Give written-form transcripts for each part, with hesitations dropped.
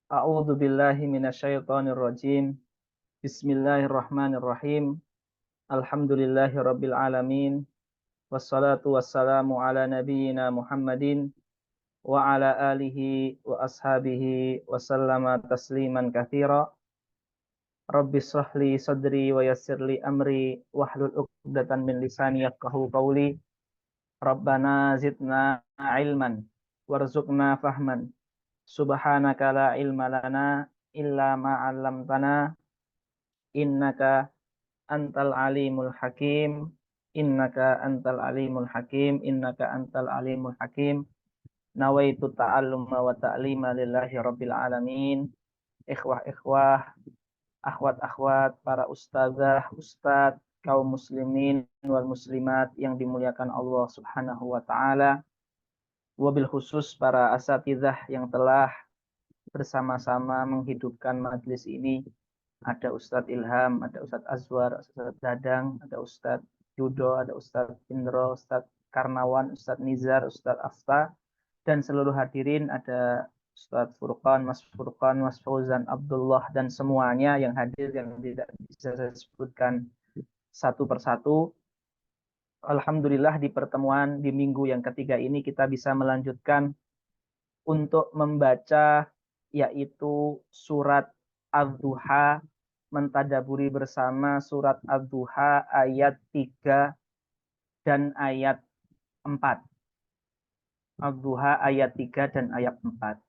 A'udzu billahi minasyaitonir rajim. Bismillahirrahmanirrahim. Alhamdulillahirabbil alamin. Wassalatu wassalamu ala nabiyyina Muhammadin wa ala alihi wa ashabihi wa sallama tasliman katsira. Rabbi shrah li sadri wa yassir li amri wahlul 'uqdatam min lisani yafqahu qawli. Rabbana zidna ilman warzuqna fahman. Subhanaka la ilma lana illa ma 'allamtana innaka antal alimul hakim. Innaka antal alimul hakim. Nawaitu ta'alluma wa ta'lima lillahi rabbil alamin. Ikhwah-ikhwah, akhwat-akhwat, para ustazah, ustadz, kaum muslimin wal muslimat yang dimuliakan Allah Subhanahu wa taala. Wabil khusus para asatidzah yang telah bersama-sama menghidupkan majelis ini. Ada Ustadz Ilham, ada Ustadz Azwar, Ustadz Dadang, ada Ustadz Yudo, ada Ustadz Indro, Ustadz Karnawan, Ustadz Nizar, Ustadz Afta, dan seluruh hadirin, ada Ustadz Furqan, Mas Fauzan, Abdullah, dan semuanya yang hadir yang tidak bisa saya sebutkan satu persatu. Alhamdulillah di pertemuan di minggu yang ketiga ini kita bisa melanjutkan untuk membaca yaitu surat Ad-Duha, mentadaburi bersama surat Ad-Duha ayat 3 dan ayat 4. Ad-Duha ayat 3 dan ayat 4.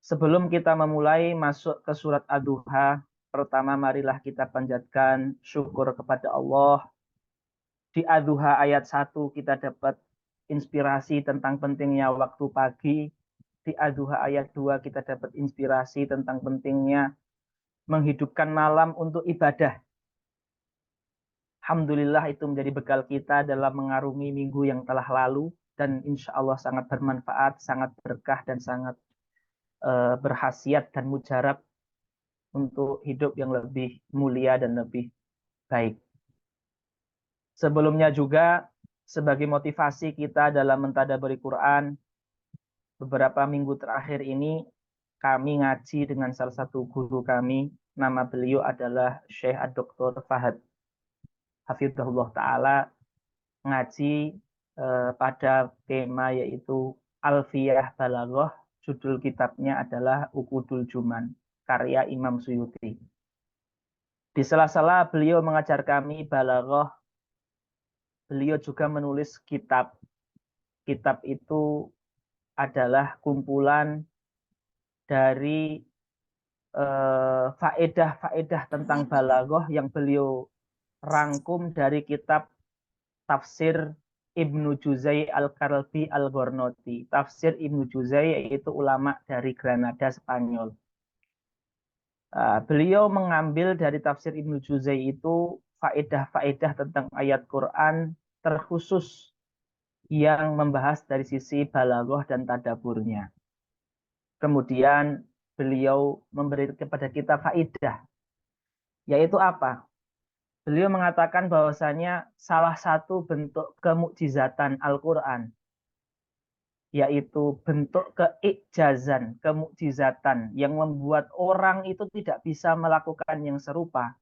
Sebelum kita memulai masuk ke surat Ad-Duha, pertama marilah kita panjatkan syukur kepada Allah. Di Ad-Duha ayat 1 kita dapat inspirasi tentang pentingnya waktu pagi. Di Ad-Duha ayat 2 kita dapat inspirasi tentang pentingnya menghidupkan malam untuk ibadah. Alhamdulillah itu menjadi bekal kita dalam mengarungi minggu yang telah lalu, dan insya Allah sangat bermanfaat, sangat berkah, dan sangat berhasiat dan mujarab untuk hidup yang lebih mulia dan lebih baik. Sebelumnya juga sebagai motivasi kita dalam mentadaburi Quran, beberapa minggu terakhir ini kami ngaji dengan salah satu guru kami. Nama beliau adalah Syekh Dr. Fahad Hafizahullah Ta'ala, ngaji pada tema yaitu Alfiyah Balaghah. Judul kitabnya adalah Uqudul Juman, karya Imam Suyuti. Di sela-sela beliau mengajar kami balaghah, beliau juga menulis kitab. Kitab itu adalah kumpulan dari faedah-faedah tentang balaghah yang beliau rangkum dari kitab Tafsir Ibnu Juzai Al-Kalbi Al-Gharnati. Tafsir Ibnu Juzai yaitu ulama dari Granada, Spanyol. Beliau mengambil dari tafsir Ibnu Juzai itu faedah-faedah tentang ayat Quran terkhusus yang membahas dari sisi balaghah dan tadaburnya. Kemudian beliau memberi kepada kita faedah, yaitu apa? Beliau mengatakan bahwasanya salah satu bentuk kemukjizatan Al-Quran, yaitu bentuk keikjazan, kemukjizatan yang membuat orang itu tidak bisa melakukan yang serupa.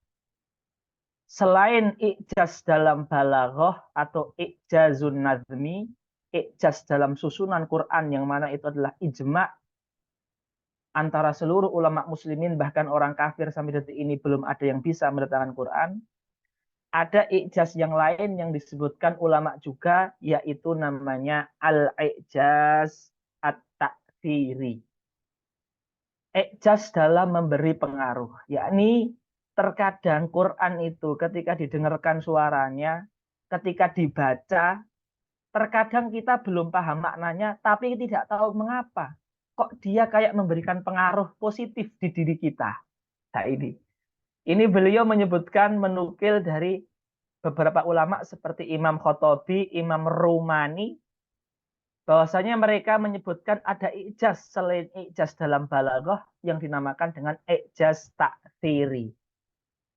Selain ikjaz dalam balaghah atau ikjazun nazmi, ikjaz dalam susunan Quran yang mana itu adalah ijma' antara seluruh ulama muslimin, bahkan orang kafir sampai detik ini belum ada yang bisa mendatangkan Quran. Ada ijaz yang lain yang disebutkan ulama juga, yaitu namanya al-ijaz at-ta'thiri. Ijaz dalam memberi pengaruh, yakni terkadang Quran itu ketika didengarkan suaranya, ketika dibaca, terkadang kita belum paham maknanya, tapi tidak tahu mengapa. Kok dia kayak memberikan pengaruh positif di diri kita. Nah ini beliau menyebutkan, menukil dari beberapa ulama seperti Imam Khattabi, Imam Rumani, bahwasanya mereka menyebutkan ada ijaz selain ijaz dalam balaghah yang dinamakan dengan ijaz ta'thiri.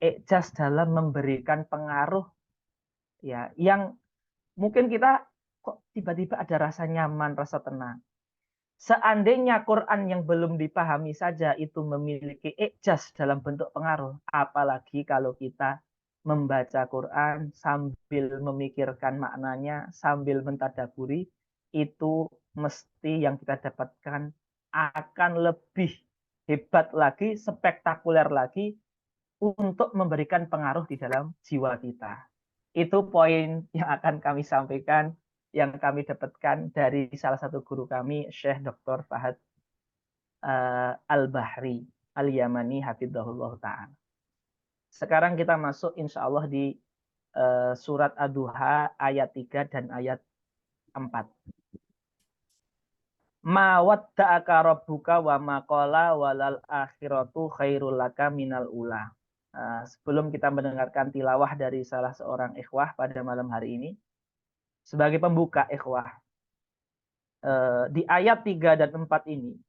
Ijaz dalam memberikan pengaruh, ya, yang mungkin kita kok tiba-tiba ada rasa nyaman, rasa tenang. Seandainya Quran yang belum dipahami saja itu memiliki ijaz dalam bentuk pengaruh, apalagi kalau kita membaca Quran sambil memikirkan maknanya, sambil mentadaburi, itu mesti yang kita dapatkan akan lebih hebat lagi, spektakuler lagi untuk memberikan pengaruh di dalam jiwa kita. Itu poin yang akan kami sampaikan, yang kami dapatkan dari salah satu guru kami, Syekh Dr. Fahad Al-Bahri Al-Yamani hafidhahullah ta'ala. Sekarang kita masuk insya Allah di surat Ad-Duha ayat 3 dan ayat 4. Ma wadda'aka rabbuka wa ma qala walal akhiratu khairul laka minal ula. Sebelum kita mendengarkan tilawah dari salah seorang ikhwah pada malam hari ini, sebagai pembuka ikhwah, di ayat 3 dan 4 ini,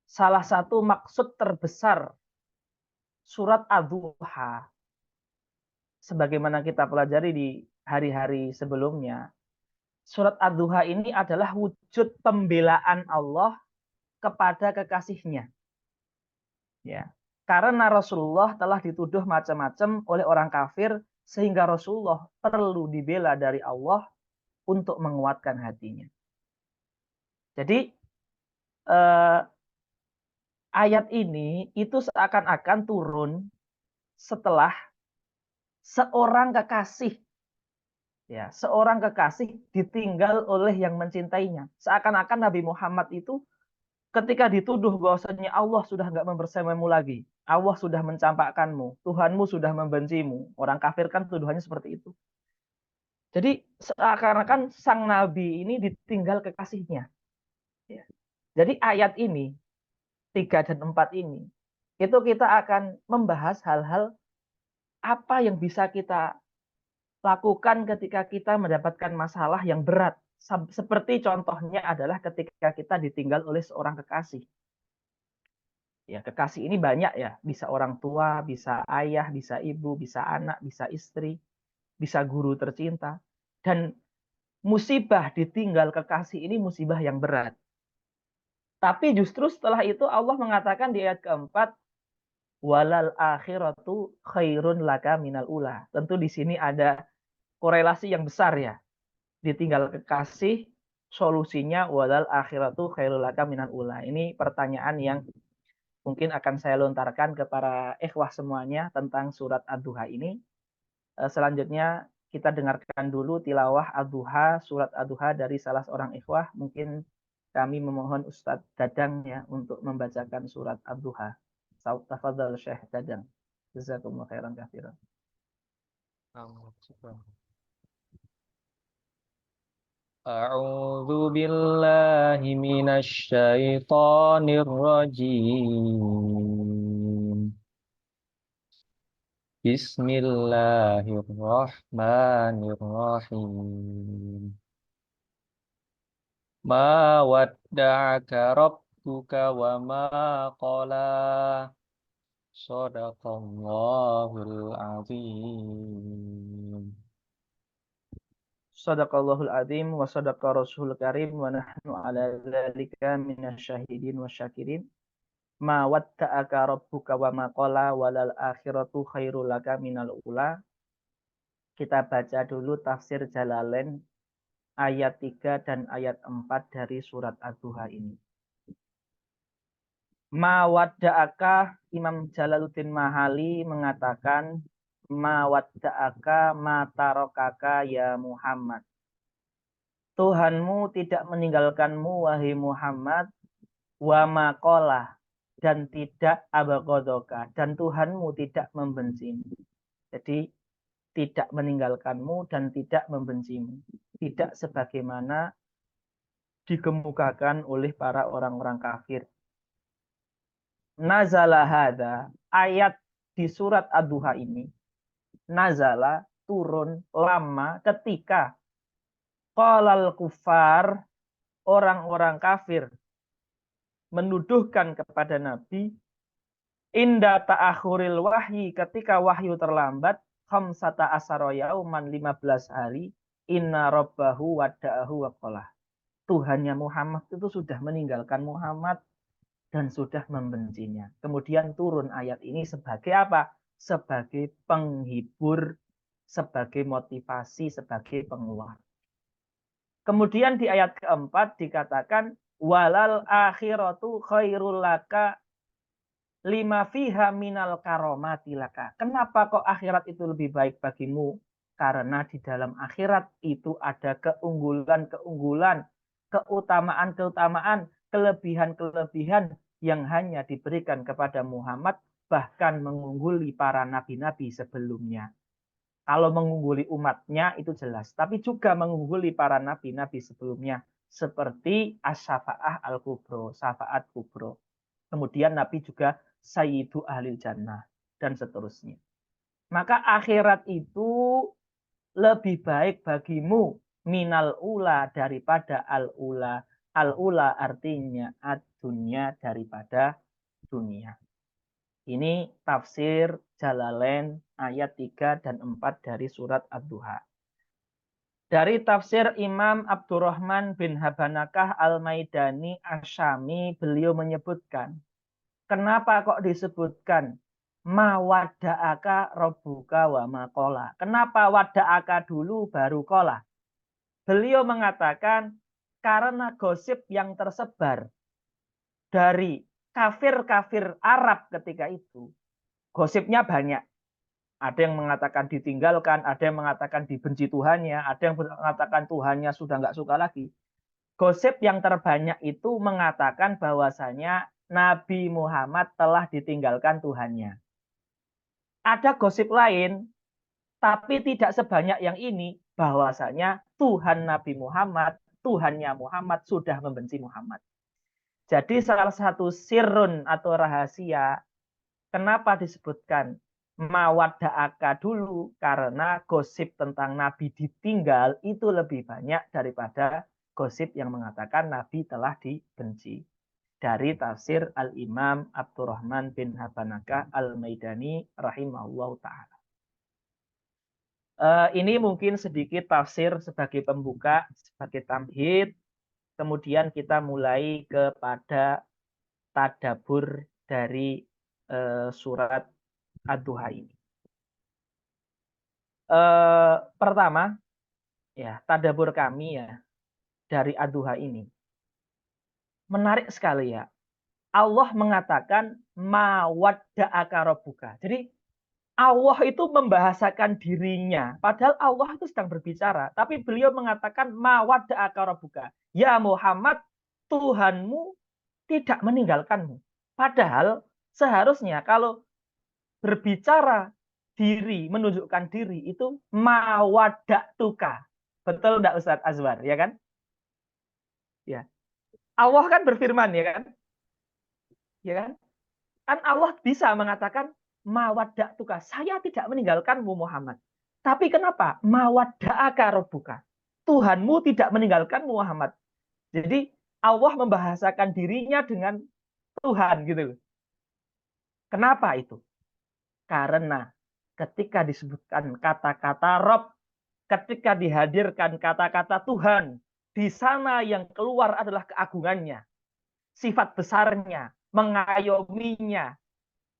salah satu maksud terbesar surat Ad-Duha, sebagaimana kita pelajari di hari-hari sebelumnya, surat Ad-Duha ini adalah wujud pembelaan Allah kepada kekasihnya. Ya. Karena Rasulullah telah dituduh macam-macam oleh orang kafir, sehingga Rasulullah perlu dibela dari Allah untuk menguatkan hatinya. Jadi ayat ini itu seakan-akan turun setelah seorang kekasih, ya, seorang kekasih ditinggal oleh yang mencintainya. Seakan-akan Nabi Muhammad itu ketika dituduh bahwasanya Allah sudah nggak membersamamu lagi, Allah sudah mencampakkanmu, Tuhanmu sudah membencimu. Orang kafir kan tuduhannya seperti itu. Jadi seakan-akan sang Nabi ini ditinggal kekasihnya. Ya. Jadi ayat ini 3 dan 4 ini itu kita akan membahas hal-hal apa yang bisa kita lakukan ketika kita mendapatkan masalah yang berat. Seperti contohnya adalah ketika kita ditinggal oleh seorang kekasih. Ya, kekasih ini banyak ya, bisa orang tua, bisa ayah, bisa ibu, bisa anak, bisa istri, bisa guru tercinta. Dan musibah ditinggal kekasih ini musibah yang berat. Tapi justru setelah itu Allah mengatakan di ayat keempat, walal akhiratu khairun laka minal ula. Tentu di sini ada korelasi yang besar ya. Ditinggal kekasih, solusinya walal akhiratu khairul laka minal ula. Ini pertanyaan yang mungkin akan saya lontarkan ke para ikhwah semuanya tentang surat Ad-Duha ini. Selanjutnya kita dengarkan dulu tilawah Ad-Duha, surat Ad-Duha dari salah seorang ikhwah. Mungkin kami memohon Ustadz Dadang ya untuk membacakan surat Ad-Duha. Tafadhal Syekh Dadang. Jazakumullah khairan katsiran. أعوذ بالله من الشيطان الرجيم بسم الله الرحمن الرحيم ما ودعك ربك وما قلى صدق الله العظيم Sadaqallahul azim wa sadaqa rasulul karim wa nahnu ala dzalika minasyahidin wasyakirin. Ma wadda'aka rabbuka wa ma qala walal akhiratu khairul laka minal ula. Kita baca dulu tafsir Jalalain ayat 3 dan ayat 4 dari surat Ad-Duha ini. Ma wadda'aka, Imam Jalaluddin Mahali mengatakan ma wadda'aka ma tarokaka ya Muhammad. Tuhanmu tidak meninggalkanmu wahai Muhammad, wa maqala, dan tidak abagodoka, dan Tuhanmu tidak membencimu. Jadi tidak meninggalkanmu dan tidak membencimu. Tidak sebagaimana dikemukakan oleh para orang-orang kafir. Nazala hada, ayat di surat Ad-Duha ini, nazala, turun, lama, ketika qalal kufar, orang-orang kafir menuduhkan kepada Nabi inda ta'akhuril wahyi, ketika wahyu terlambat, khamsata asara yauman 15 hari, inna rabbahu wadda'ahu wa qalah. Tuhannya Muhammad itu sudah meninggalkan Muhammad dan sudah membencinya. Kemudian turun ayat ini sebagai apa? Sebagai penghibur, sebagai motivasi, sebagai penguat. Kemudian di ayat keempat dikatakan walal akhiratu khairul laka lima fiha minal karomati laka. Kenapa kok akhirat itu lebih baik bagimu? Karena di dalam akhirat itu ada keunggulan-keunggulan, keutamaan-keutamaan, kelebihan-kelebihan yang hanya diberikan kepada Muhammad, bahkan mengungguli para nabi-nabi sebelumnya. Kalau mengungguli umatnya itu jelas, tapi juga mengungguli para nabi-nabi sebelumnya, seperti as-syafa'ah al-kubro, syafaat kubro. Kemudian Nabi juga Sayyidu Ahlil Jannah dan seterusnya. Maka akhirat itu lebih baik bagimu minal ula daripada al ula. Al ula artinya ad-dunya daripada dunia. Ini tafsir Jalalain ayat 3 dan 4 dari surat Ad-Duha. Dari tafsir Imam Abdurrahman bin Habanakah Al-Maidani Asyami, beliau menyebutkan, kenapa kok disebutkan ma wada'aka rabbuka wa ma qala? Kenapa wada'aka dulu baru qala? Beliau mengatakan karena gosip yang tersebar dari kafir-kafir Arab ketika itu. Gosipnya banyak. Ada yang mengatakan ditinggalkan, ada yang mengatakan dibenci Tuhannya, ada yang mengatakan Tuhannya sudah nggak suka lagi. Gosip yang terbanyak itu mengatakan bahwasanya Nabi Muhammad telah ditinggalkan Tuhannya. Ada gosip lain, tapi tidak sebanyak yang ini, bahwasanya Tuhan Nabi Muhammad, Tuhannya Muhammad sudah membenci Muhammad. Jadi salah satu sirrun atau rahasia, kenapa disebutkan mawadda'aka dulu, karena gosip tentang Nabi ditinggal itu lebih banyak daripada gosip yang mengatakan Nabi telah dibenci. Dari tafsir Al-Imam Abdurrahman bin Habanakah Al-Maidani rahimahullah ta'ala. Ini mungkin sedikit tafsir sebagai pembuka, sebagai tamhid. Kemudian kita mulai kepada tadabur dari surat Ad-Duha ini. Pertama, ya tadabur kami ya dari Ad-Duha ini menarik sekali ya. Allah mengatakan mawadda'aka rabbuka. Jadi Allah itu membahasakan dirinya, padahal Allah itu sedang berbicara, tapi beliau mengatakan mawadda'aka rabbuka. Ya Muhammad, Tuhanmu tidak meninggalkanmu. Padahal seharusnya kalau berbicara diri, menunjukkan diri itu mawadda'tuka. Betul enggak Ustaz Azwar, ya kan? Ya. Allah kan berfirman, ya kan? Ya kan? Kan Allah bisa mengatakan mawadda'tuka, saya tidak meninggalkanmu Muhammad. Tapi kenapa? Mawadda'aka rabbuka. Tuhanmu tidak meninggalkanmu Muhammad. Jadi Allah membahasakan dirinya dengan Tuhan gitu. Kenapa itu? Karena ketika disebutkan kata-kata Rob, ketika dihadirkan kata-kata Tuhan, di sana yang keluar adalah keagungannya, sifat besarnya, mengayominya,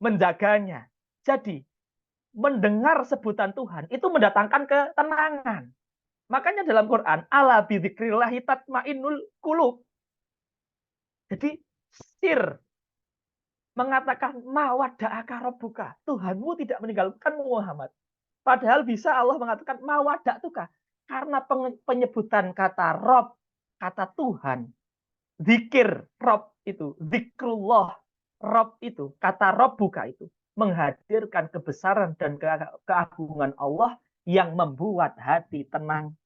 menjaganya. Jadi, mendengar sebutan Tuhan itu mendatangkan ketenangan. Makanya dalam Quran, ala bidzikrillahi tatmainnul qulub. Jadi, sir mengatakan mawadda'aka rabbuka. Tuhanmu tidak meninggalkanmu Muhammad. Padahal bisa Allah mengatakan mawadda'tuka. Karena penyebutan kata Rob, kata Tuhan, zikir Rob itu, zikrullah, Rob itu, kata Robbuka itu, menghadirkan kebesaran dan keagungan Allah yang membuat hati tenang.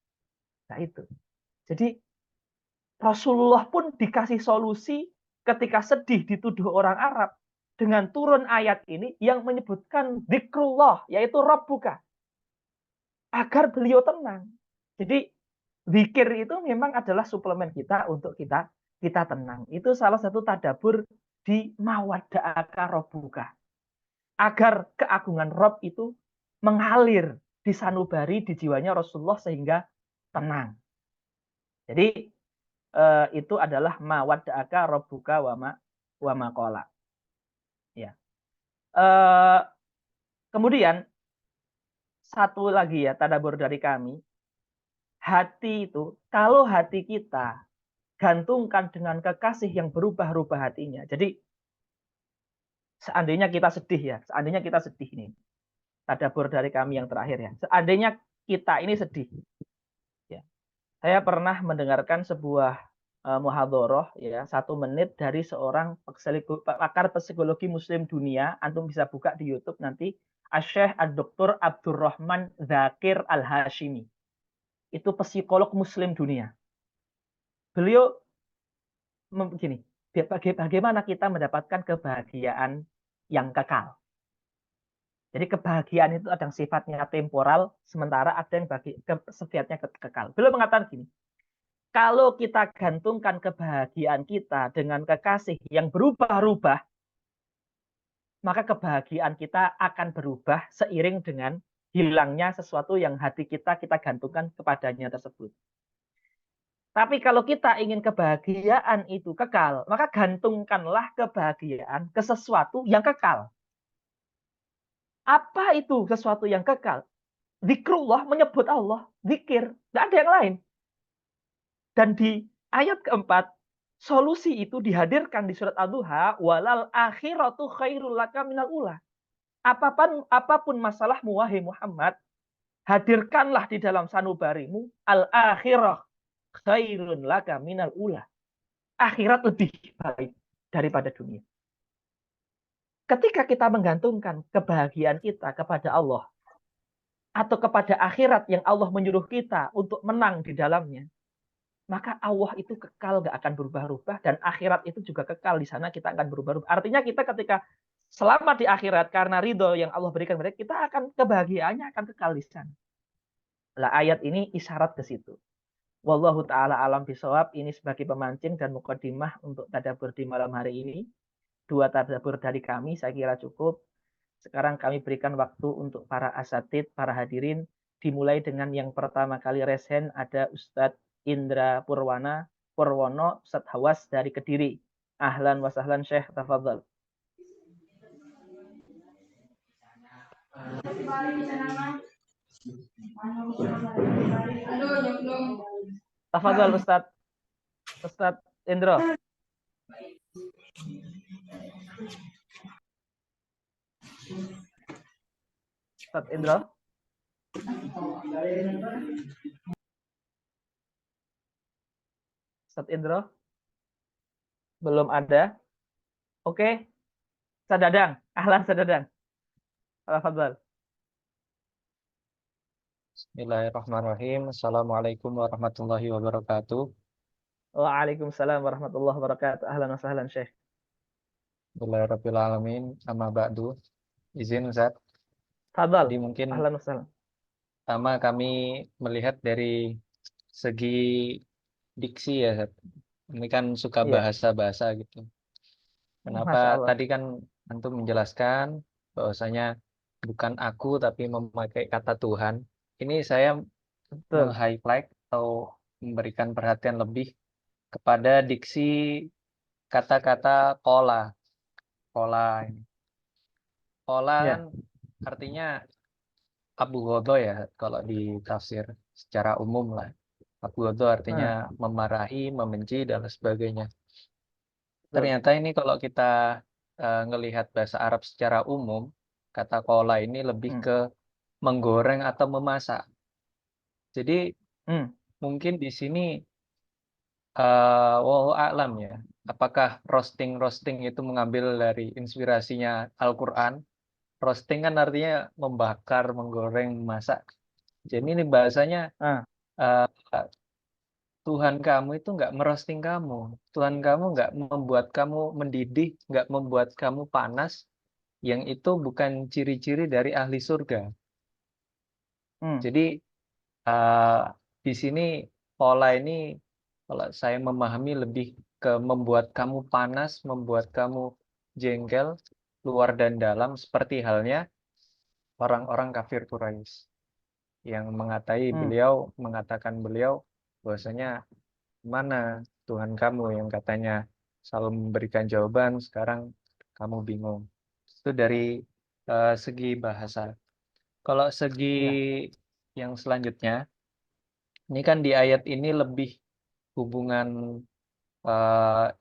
Nah itu. Jadi Rasulullah pun dikasih solusi ketika sedih dituduh orang Arab dengan turun ayat ini yang menyebutkan zikrullah, yaitu Rabbuka, agar beliau tenang. Jadi zikir itu memang adalah suplemen kita untuk kita tenang. Itu salah satu tadabur di mawadda'aka rabbuka. Agar keagungan Rob itu mengalir di sanubari di jiwanya Rasulullah sehingga tenang. Jadi itu adalah ma wadda'aka rabbuka wa ma qala. Ya. Kemudian satu lagi ya tadabbur dari kami, hati itu kalau hati kita gantungkan dengan kekasih yang berubah-ubah hatinya. Jadi seandainya kita sedih ya, seandainya kita sedih nih. Tadabbur dari kami yang terakhir ya. Seandainya kita ini sedih. Ya. Saya pernah mendengarkan sebuah muhadharah ya, 1 menit dari seorang pakar psikologi Muslim dunia. Antum bisa buka di YouTube nanti. Asy-Syaikh Ad-Doktor Abdurrahman Zakir Al-Hashimi. Itu psikolog Muslim dunia. Beliau begini, bagaimana kita mendapatkan kebahagiaan yang kekal. Jadi kebahagiaan itu ada yang sifatnya temporal, sementara ada yang sifatnya kekal. Beliau mengatakan gini, kalau kita gantungkan kebahagiaan kita dengan kekasih yang berubah-ubah, maka kebahagiaan kita akan berubah seiring dengan hilangnya sesuatu yang hati kita gantungkan kepadanya tersebut. Tapi kalau kita ingin kebahagiaan itu kekal, maka gantungkanlah kebahagiaan ke sesuatu yang kekal. Apa itu sesuatu yang kekal? Zikrullah, menyebut Allah, zikir, tidak ada yang lain. Dan di ayat keempat, solusi itu dihadirkan di surat Ad-Duha, walal akhiratu khairul laka minal ula. Apapun masalahmu wahai Muhammad, hadirkanlah di dalam sanubarimu al-akhirah khairun laka minal ula. Akhirat lebih baik daripada dunia. Ketika kita menggantungkan kebahagiaan kita kepada Allah atau kepada akhirat yang Allah menyuruh kita untuk menang di dalamnya, maka Allah itu kekal, gak akan berubah-ubah, dan akhirat itu juga kekal, di sana kita akan berubah-ubah. Artinya kita ketika selamat di akhirat karena ridho yang Allah berikan kepada kita, akan kebahagiaannya akan kekal di sana. Lah ayat ini isyarat ke situ. Wallahu ta'ala alam bisawab. Ini sebagai pemancing dan mukadimah untuk tadabbur di malam hari ini. 2 tadabbur dari kami saya kira cukup. Sekarang kami berikan waktu untuk para asatid, para hadirin. Dimulai dengan yang pertama kali resen ada Ustadz Indra Purwono, Ustadz Hawas dari Kediri. Ahlan wa sahlan Syekh, tafadhal. Tafadhal Ustadz Indra. Ustadz Indra. Ustadz Indra. Belum ada. Oke. Ustadz Dadang. Ahlan Ustadz Dadang. Tafadhal. Bismillahirrahmanirrahim. Assalamualaikum warahmatullahi wabarakatuh. Waalaikumsalam warahmatullahi wabarakatuh. Ahlan wa sahlan Syekh. Bismillahirrahmanirrahim. Amma ba'du. Izin Ustaz. Tafadhal. Jadi mungkin Ahlan wa sahlan. pertama kami melihat dari segi diksi ya Ustaz. Ini kan suka Iya. bahasa-bahasa gitu. Masya Kenapa Allah. tadi kan antum menjelaskan bahwasanya bukan aku tapi memakai kata Tuhan. Ini saya Betul. meng-highlight atau memberikan perhatian lebih kepada diksi kata-kata kola. Kola ini. Kola Ya. kan artinya Abu Ghodo ya kalau di tafsir secara umum lah. Abu Ghodo artinya memarahi, membenci dan sebagainya. Betul. Ternyata ini kalau kita ngelihat bahasa Arab secara umum, kata kola ini lebih ke menggoreng atau memasak. Jadi mungkin di sini wallahu a'lam ya. Apakah roasting itu mengambil dari inspirasinya Al-Quran? Roasting kan artinya membakar, menggoreng, memasak. Jadi ini bahasanya uh, Tuhan kamu itu nggak merosting kamu. Tuhan kamu nggak membuat kamu mendidih, nggak membuat kamu panas. Yang itu bukan ciri-ciri dari ahli surga. Jadi di sini pola ini kalau saya memahami lebih ke membuat kamu panas, membuat kamu jengkel, luar dan dalam, seperti halnya orang-orang kafir Quraisy yang mengatakan beliau bahwasanya mana Tuhan kamu yang katanya selalu memberikan jawaban, sekarang kamu bingung. Itu dari segi bahasa. Kalau segi yang selanjutnya, ini kan di ayat ini lebih hubungan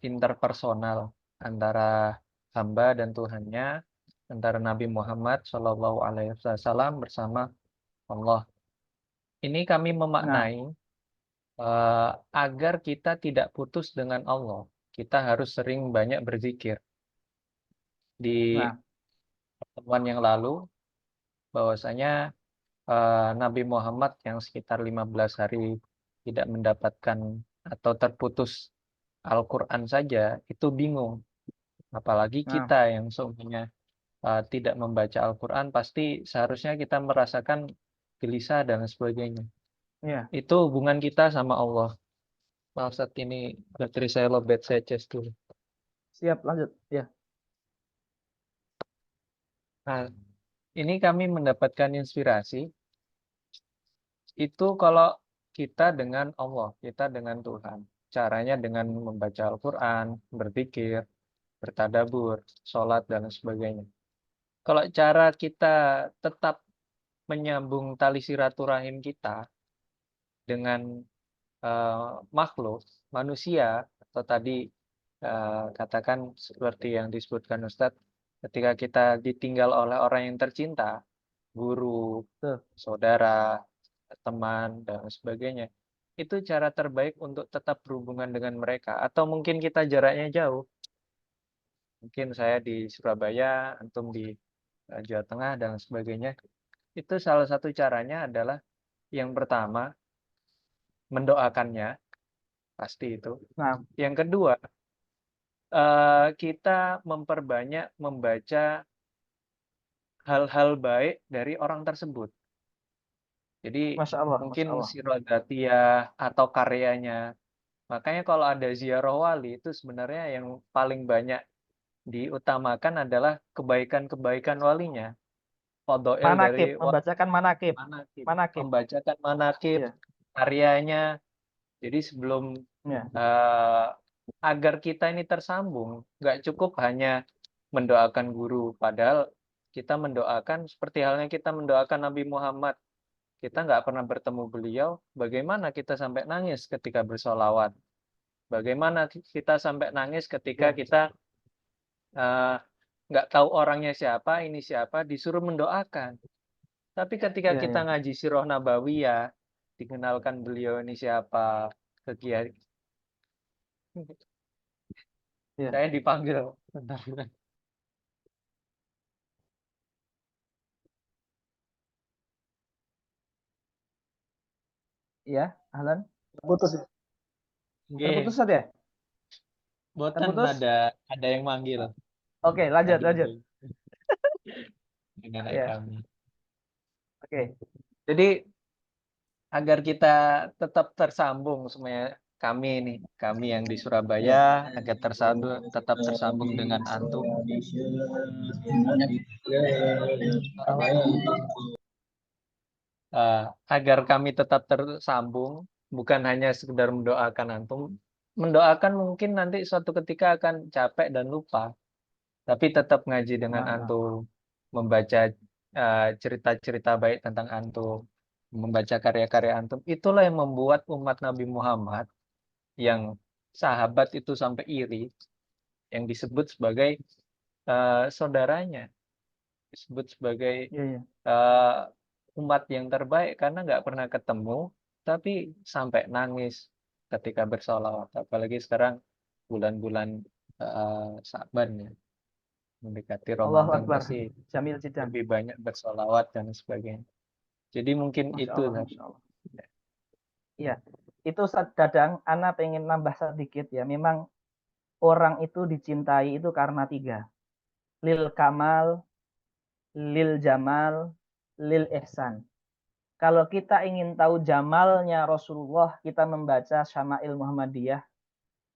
interpersonal antara hamba dan Tuhannya, antara Nabi Muhammad SAW bersama Allah. Ini kami memaknai agar kita tidak putus dengan Allah, kita harus sering banyak berzikir. Di pertemuan yang lalu, bahwasanya Nabi Muhammad yang sekitar 15 hari tidak mendapatkan atau terputus Al-Quran saja, itu bingung. Apalagi kita yang seumurnya tidak membaca Al-Quran, pasti seharusnya kita merasakan gelisah dan sebagainya. Itu hubungan kita sama Allah. Maaf, saat ini baterai saya lowbat, saya cas dulu. Siap, lanjut. Ya. Nah, ini kami mendapatkan inspirasi. Itu kalau kita dengan Allah, kita dengan Tuhan. Caranya dengan membaca Al-Quran, berzikir, bertadabur, sholat, dan sebagainya. Kalau cara kita tetap menyambung tali silaturahim kita dengan makhluk, manusia, atau tadi katakan seperti yang disebutkan Ustadz, ketika kita ditinggal oleh orang yang tercinta, guru, saudara, teman, dan sebagainya, itu cara terbaik untuk tetap berhubungan dengan mereka. Atau mungkin kita jaraknya jauh. Mungkin saya di Surabaya, antum di Jawa Tengah, dan sebagainya. Itu salah satu caranya adalah yang pertama, mendoakannya, pasti itu. Yang kedua, kita memperbanyak membaca hal-hal baik dari orang tersebut. Jadi mungkin sirah dzatiyah atau karyanya. Makanya kalau ada ziarah wali itu sebenarnya yang paling banyak diutamakan adalah kebaikan-kebaikan walinya. Fadhail dari membacakan manakib. Membacakan manakib, karyanya. Jadi sebelum agar kita ini tersambung, nggak cukup hanya mendoakan guru, padahal kita mendoakan seperti halnya kita mendoakan Nabi Muhammad. Kita nggak pernah bertemu beliau, bagaimana kita sampai nangis ketika bersolawat? Bagaimana kita sampai nangis ketika kita nggak tahu orangnya siapa, ini siapa, disuruh mendoakan. Tapi ketika kita ngaji Sirah Nabawiyah, dikenalkan beliau ini siapa, ke Kiai. Saya dipanggil. Bentar. Iya, Ahlan. Putus ya? Terputus ya? Boten ada yang manggil. Oke, lanjut. Dengan kami. Oke. Jadi agar kita tetap tersambung semuanya, kami yang di Surabaya agar tetap tersambung dengan antum. Agar kami tetap tersambung, bukan hanya sekedar mendoakan antum. Mendoakan mungkin nanti suatu ketika akan capek dan lupa, tapi tetap ngaji dengan antum, membaca cerita-cerita baik tentang antum, membaca karya-karya antum. Itulah yang membuat umat Nabi Muhammad yang sahabat itu sampai iri, yang disebut sebagai saudaranya, disebut sebagai umat yang terbaik karena nggak pernah ketemu, tapi sampai nangis ketika bersolawat. Apalagi sekarang bulan-bulan Sa'ban ya, mendekati Ramadan, pasti lebih banyak bersolawat dan sebagainya. Jadi mungkin itu. Iya, itu Dadang, Ana pengen nambah sedikit ya. Memang orang itu dicintai itu karena 3. Lil kamal, lil jamal, lil ihsan. Kalau kita ingin tahu jamalnya Rasulullah, kita membaca Syama'il Muhammadiyah.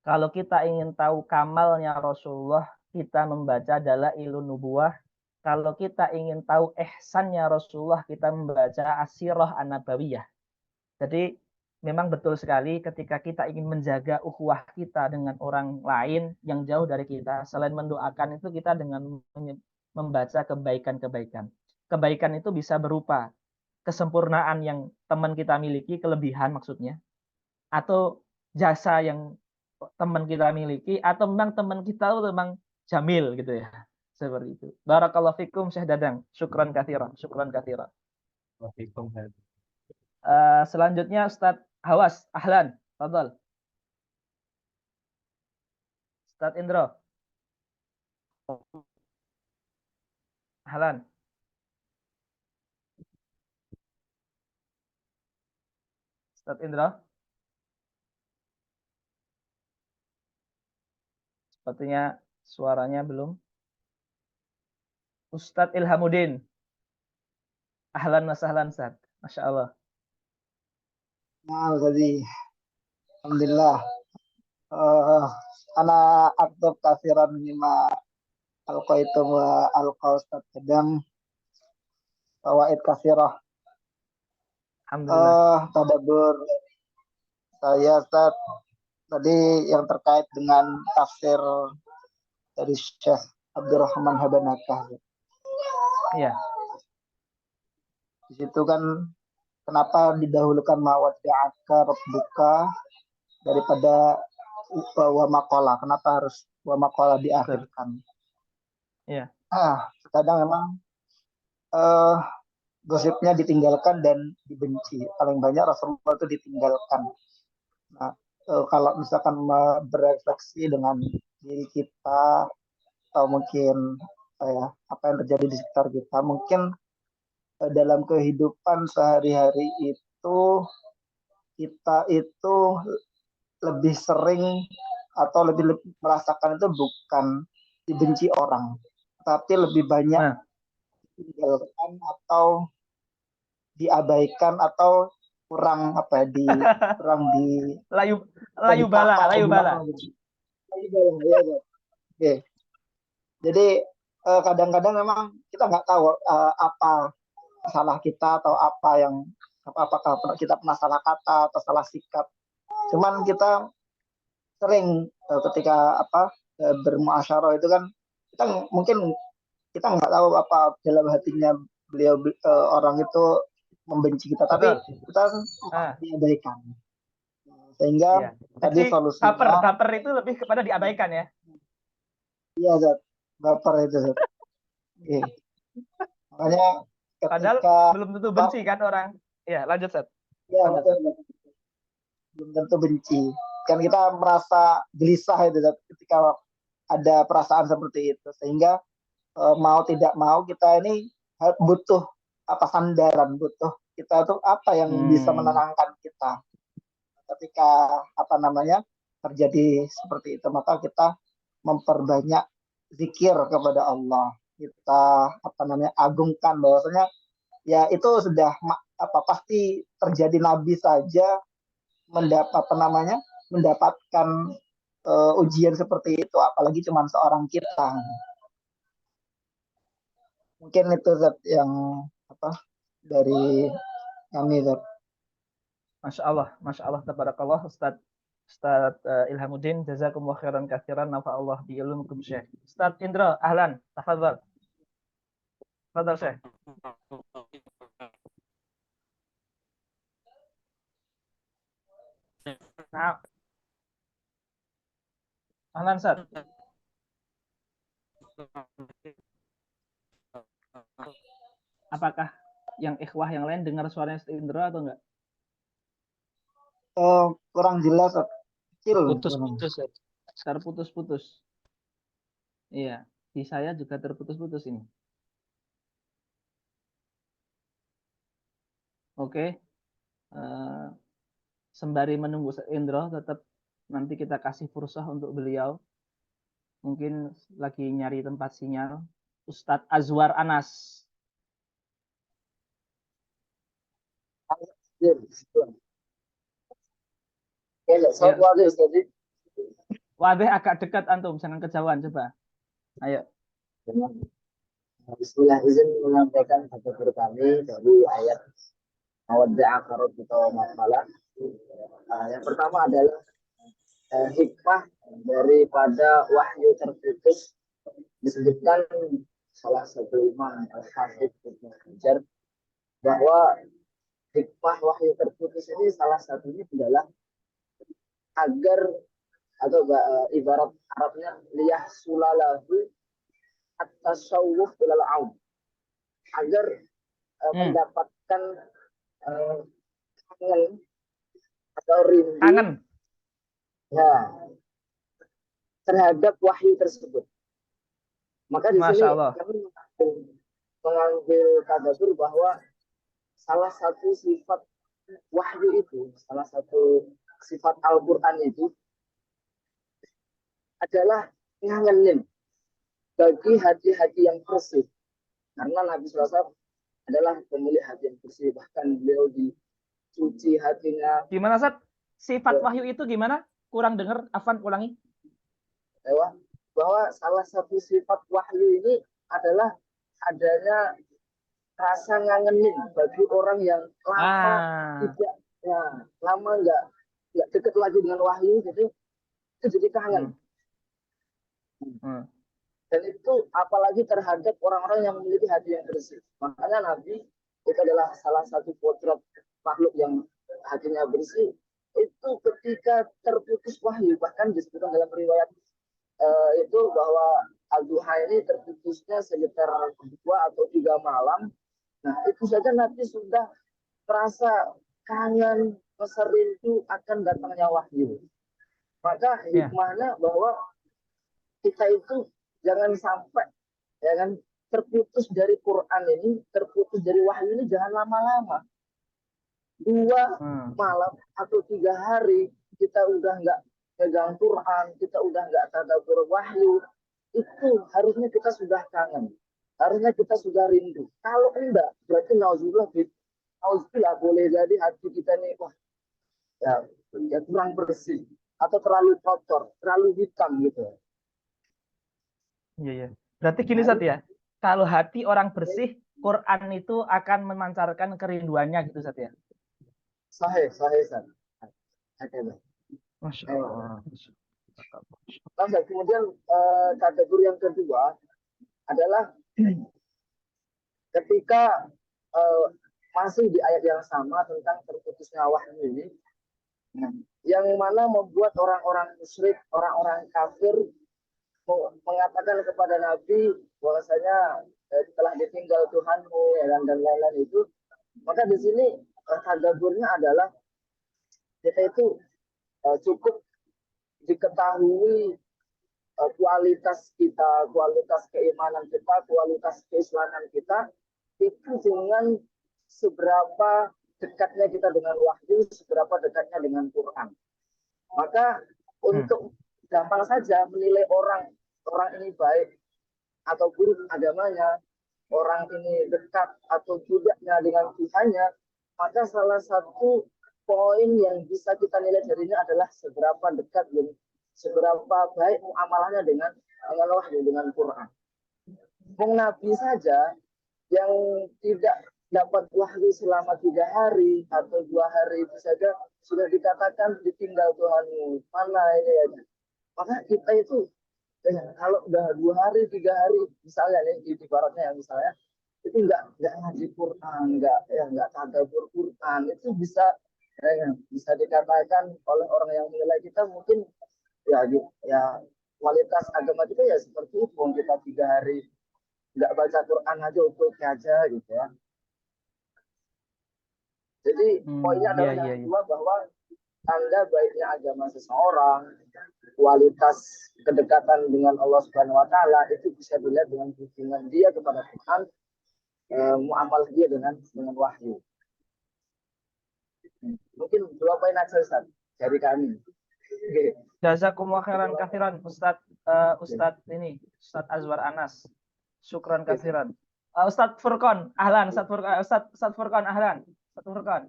Kalau kita ingin tahu kamalnya Rasulullah, kita membaca Dalailun Nubuwah. Kalau kita ingin tahu ihsannya Rasulullah, kita membaca Asirah An-Nabawiyah. Jadi memang betul sekali ketika kita ingin menjaga ukhuwah kita dengan orang lain yang jauh dari kita, selain mendoakan itu kita dengan membaca kebaikan-kebaikan. Kebaikan itu bisa berupa kesempurnaan yang teman kita miliki, kelebihan maksudnya, atau jasa yang teman kita miliki, atau memang teman kita itu memang jamil gitu ya. Seperti itu. Barakallahu fikum Syekh Dadang. Syukran katsiran, syukran katsiran. Waalaikumsalam. Selanjutnya Ustadz Hawas, ahlan, fadal. Ustadz Indro, ahlan. Ustadz Indro, sepertinya suaranya belum. Ustadz Ilhamuddin, ahlan wa sahlan Ustadz. Masya Allah. Nah, tadi alhamdulillah ana aktub kasiran mimma alqaitum wa alqaustat kadang fawaid kasirah Alhamdulillah. tadabbur saya Ustaz tadi yang terkait dengan tafsir dari Syekh Abdurrahman Habanakah. Iya. Di situ kan kenapa didahulukan mawadda'aka rabbuka daripada wa maqala, kenapa harus wa maqala diakhirkan? Iya. Kadang memang gosipnya ditinggalkan dan dibenci. Paling banyak Rasulullah itu ditinggalkan. Nah, kalau misalkan berefleksi dengan diri kita atau mungkin apa yang terjadi di sekitar kita, mungkin dalam kehidupan sehari-hari itu kita itu lebih sering atau lebih merasakan itu bukan dibenci orang, tapi lebih banyak ditinggalkan atau diabaikan atatu kurang layu bala. Oke. Jadi kadang-kadang memang kita nggak tahu apa salah kita atau apakah kita pernah salah kata atau salah sikap. Cuman kita sering ketika bermuasyarah itu kan kita mungkin kita nggak tahu apa dalam hatinya beliau orang itu membenci kita, tapi kita diabaikan. Sehingga tadi solusinya baper itu lebih kepada diabaikan ya. Iya, Zat. Baper itu, Zat. Makanya padahal belum tentu benci kan orang. Ya, lanjut, Zat. Iya, belum tentu benci. Kan kita merasa gelisah itu, Zat, ketika ada perasaan seperti itu. Sehingga mau tidak mau kita ini butuh sandaran, butuh kita tuh apa yang bisa menenangkan kita ketika terjadi seperti itu. Maka kita memperbanyak zikir kepada Allah, kita agungkan bahwasanya ya itu sudah pasti terjadi, nabi saja mendapatkan ujian seperti itu, apalagi cuma seorang kita. Mungkin itu Zat yang dari kami, Zat. Masya Allah, tabarakallah Ustadz Ilhamuddin, jazakumullah khairan katsiran, nafa'allah bi ilmukum Syekh. Ustadz Indra, ahlan, tafadhal. Tafadhal Syekh. Nah. Ahlan, Ustadz. Apakah yang ikhwah yang lain dengar suaranya Ustadz Indra atau enggak? Kurang jelas, kecil. Terputus-putus. Iya, di saya juga terputus-putus ini. Oke. Sembari menunggu Indro, tetap nanti kita kasih fursah untuk beliau. Mungkin lagi nyari tempat sinyal. Ustadz Azwar Anas. Wadih agak dekat antum, jangan kejauhan, coba. Ayo. Bismillah, izin menyampaikan tafsir kami dari ayat mawadda'aka rabbuka wa ma qala. Nah, yang pertama adalah hikmah daripada wahyu terputus. Disebutkan salah satu imam Al-Hafidz Ibnu Hajar bahwa hikmah wahyu terputus ini salah satunya adalah agar atau ibarat Arabnya liyah sulalahu at-tasawwuf ilal aum, agar mendapatkan kangen atau rindu Kangen. ya, terhadap wahyu tersebut. Maka di sini Masya Allah. kami mengambil tadabbur bahwa salah satu sifat wahyu itu, salah satu sifat Al-Quran itu adalah ngangenin bagi hati-hati yang bersih. Karena Nabi SAW adalah pemilik hati yang bersih. Bahkan beliau dicuci hatinya. Gimana, Ustaz? Sifat wahyu itu gimana? Kurang dengar, Afan, ulangi. Bahwa salah satu sifat wahyu ini adalah adanya rasa ngangenin bagi orang yang lama tidak, ya, lama nggak dekat lagi dengan wahyu, jadi itu jadi kangen. Dan itu apalagi terhadap orang-orang yang memiliki hati yang bersih. Makanya Nabi itu adalah salah satu potret makhluk yang hatinya bersih. Itu ketika terputus wahyu, bahkan disebutkan dalam riwayat itu bahwa Al-Duha ini terputusnya sekitar 2 atau 3 malam. Nah, itu saja Nabi sudah terasa kangen, rindu akan datangnya wahyu. Maka hikmahnya bahwa kita itu jangan sampai ya kan terputus dari Quran ini, terputus dari wahyu ini jangan lama-lama. 2 malam atau 3 hari kita udah nggak pegang Quran, kita udah nggak tadabbur wahyu, itu harusnya kita sudah kangen, harusnya kita sudah rindu. Kalau enggak, berarti nauzubillah boleh jadi hati kita nih wah ya kurang bersih atau terlalu kotor, terlalu hitam gitu. Iya. Berarti gini, Ustaz ya. Kalau hati orang bersih, Quran itu akan memancarkan kerinduannya gitu, Ustaz ya. Sahih, Ustaz. Masya Allah. Nah, kemudian kategori yang kedua adalah ketika masih di ayat yang sama tentang terputusnya wahyu ini, yang mana membuat orang-orang musyrik, orang-orang kafir mengatakan kepada Nabi bahwasanya telah ditinggal Tuhanmu ya, dan lain-lain itu. Maka di sini tadaburnya adalah kita itu cukup diketahui kualitas kita, kualitas keimanan kita, kualitas keislaman kita itu dengan seberapa dekatnya kita dengan wahyu, seberapa dekatnya dengan Quran. Maka untuk gampang saja menilai orang ini baik atau buruk agamanya, orang ini dekat atau tidaknya dengan Tuhannya, maka salah satu poin yang bisa kita nilai darinya adalah seberapa dekat dan seberapa baik muamalahnya dengan wahyu, dengan Quran. Nabi saja yang tidak dapat wahyu selama 3 hari atau 2 hari itu saja sudah dikatakan ditinggal Tuhanmu. Mana ini ya? Maka kita itu kalau udah 2 hari, 3 hari, misalnya nih di baratnya ya misalnya itu nggak ngaji Quran, nggak tadabbur Quran, itu bisa dikatakan oleh orang yang menilai kita mungkin ya kualitas agama kita ya seperti itu. Kita 3 hari nggak baca Quran aja oke aja gitu ya. Jadi poinnya adalah yang kedua bahwa tanda baiknya agama seseorang, kualitas kedekatan dengan Allah Subhanahu wa taala itu bisa dilihat dengan hubungan dia kepada Tuhan, muamalah dia dengan wahyu. Mungkin 2 poin aja Ustaz dari kami. Jazakumullah khairan katsiran Ustadz Azwar Anas. Syukran katsiran. Ustadz Furqan, ahlan. Ustadz Furqan, ahlan. Ustadz Furqan.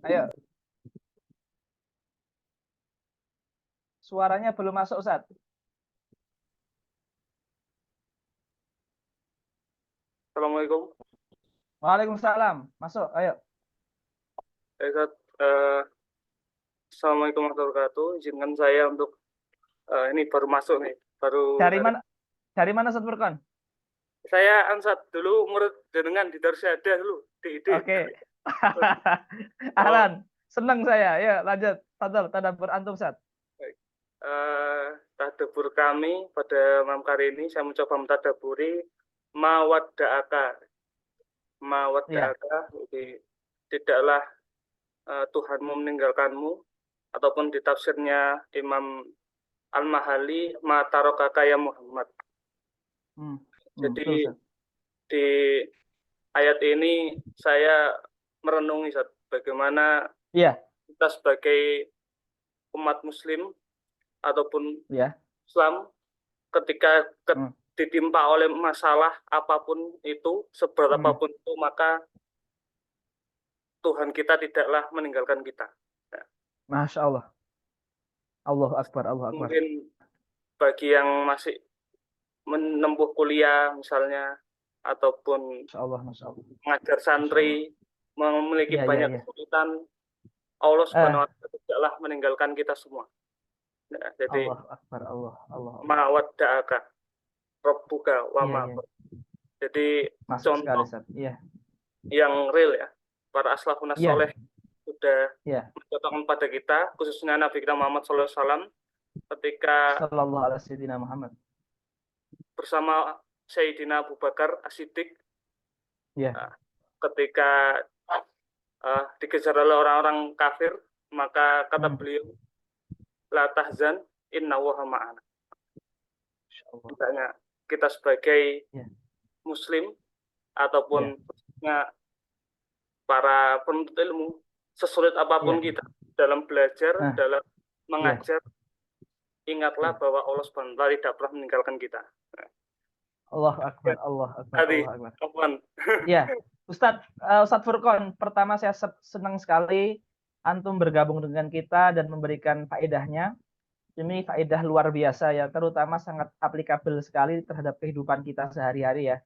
Ayo. Suaranya belum masuk, Ustadz. Assalamualaikum. Waalaikumsalam. Masuk, ayo. Ustaz, Assalamualaikum warahmatullahi wabarakatuh. Izinkan saya untuk ini baru masuk nih, Dari mana Ustaz Furqan? Saya Ansat dulu murid jenengan di Darussadah dulu di ID. Oke. Ahlan, senang saya. Ya, lanjut. Tadabbur antum Ustaz. Tadabbur kami pada malam kali ini saya mencoba mentadaburi mawadda'aka. Jadi tidaklah Tuhanmu meninggalkanmu, ataupun di tafsirnya Imam Al-Mahali matarokaka ya Muhammad. Jadi di ayat ini saya merenungi bagaimana kita sebagai umat muslim ataupun Islam ketika ditimpa oleh masalah apapun itu, seberat apapun itu, maka Tuhan kita tidaklah meninggalkan kita. Masya Allah. Allahu Akbar, Allahu Akbar. Mungkin bagi yang masih menempuh kuliah misalnya, ataupun Masya Allah, Masya Allah. mengajar santri, memiliki banyak kesulitan, Allah Subhanahu wa Ta'ala tidaklah meninggalkan kita semua. Nah, jadi Allah Akbar, Allah. mawadda'aka rabbuka wa ma. Jadi Masuk contoh sekali, yang real ya, para aslafun soleh sudah mencontohkan pada kita, khususnya Nabi kita Muhammad SAW, ketika Sallallahu alaihi Sayyidina Muhammad bersama Sayyidina Abu Bakar As-Siddiq, ketika dikejar oleh orang-orang kafir, maka kata beliau, la tahzan innallaha ma'ana. Misalnya kita sebagai muslim ataupun para penuntut ilmu, sesulit apapun kita dalam belajar, dalam mengajar, ingatlah bahwa Allah Subhanahu wa Ta'ala tidak pernah meninggalkan kita. Allah Akbar, Allah Akbar, Allah Akbar. Ya, Ustadz Furqan, pertama saya senang sekali antum bergabung dengan kita dan memberikan faedahnya. Ini faedah luar biasa ya, terutama sangat aplikabel sekali terhadap kehidupan kita sehari-hari ya.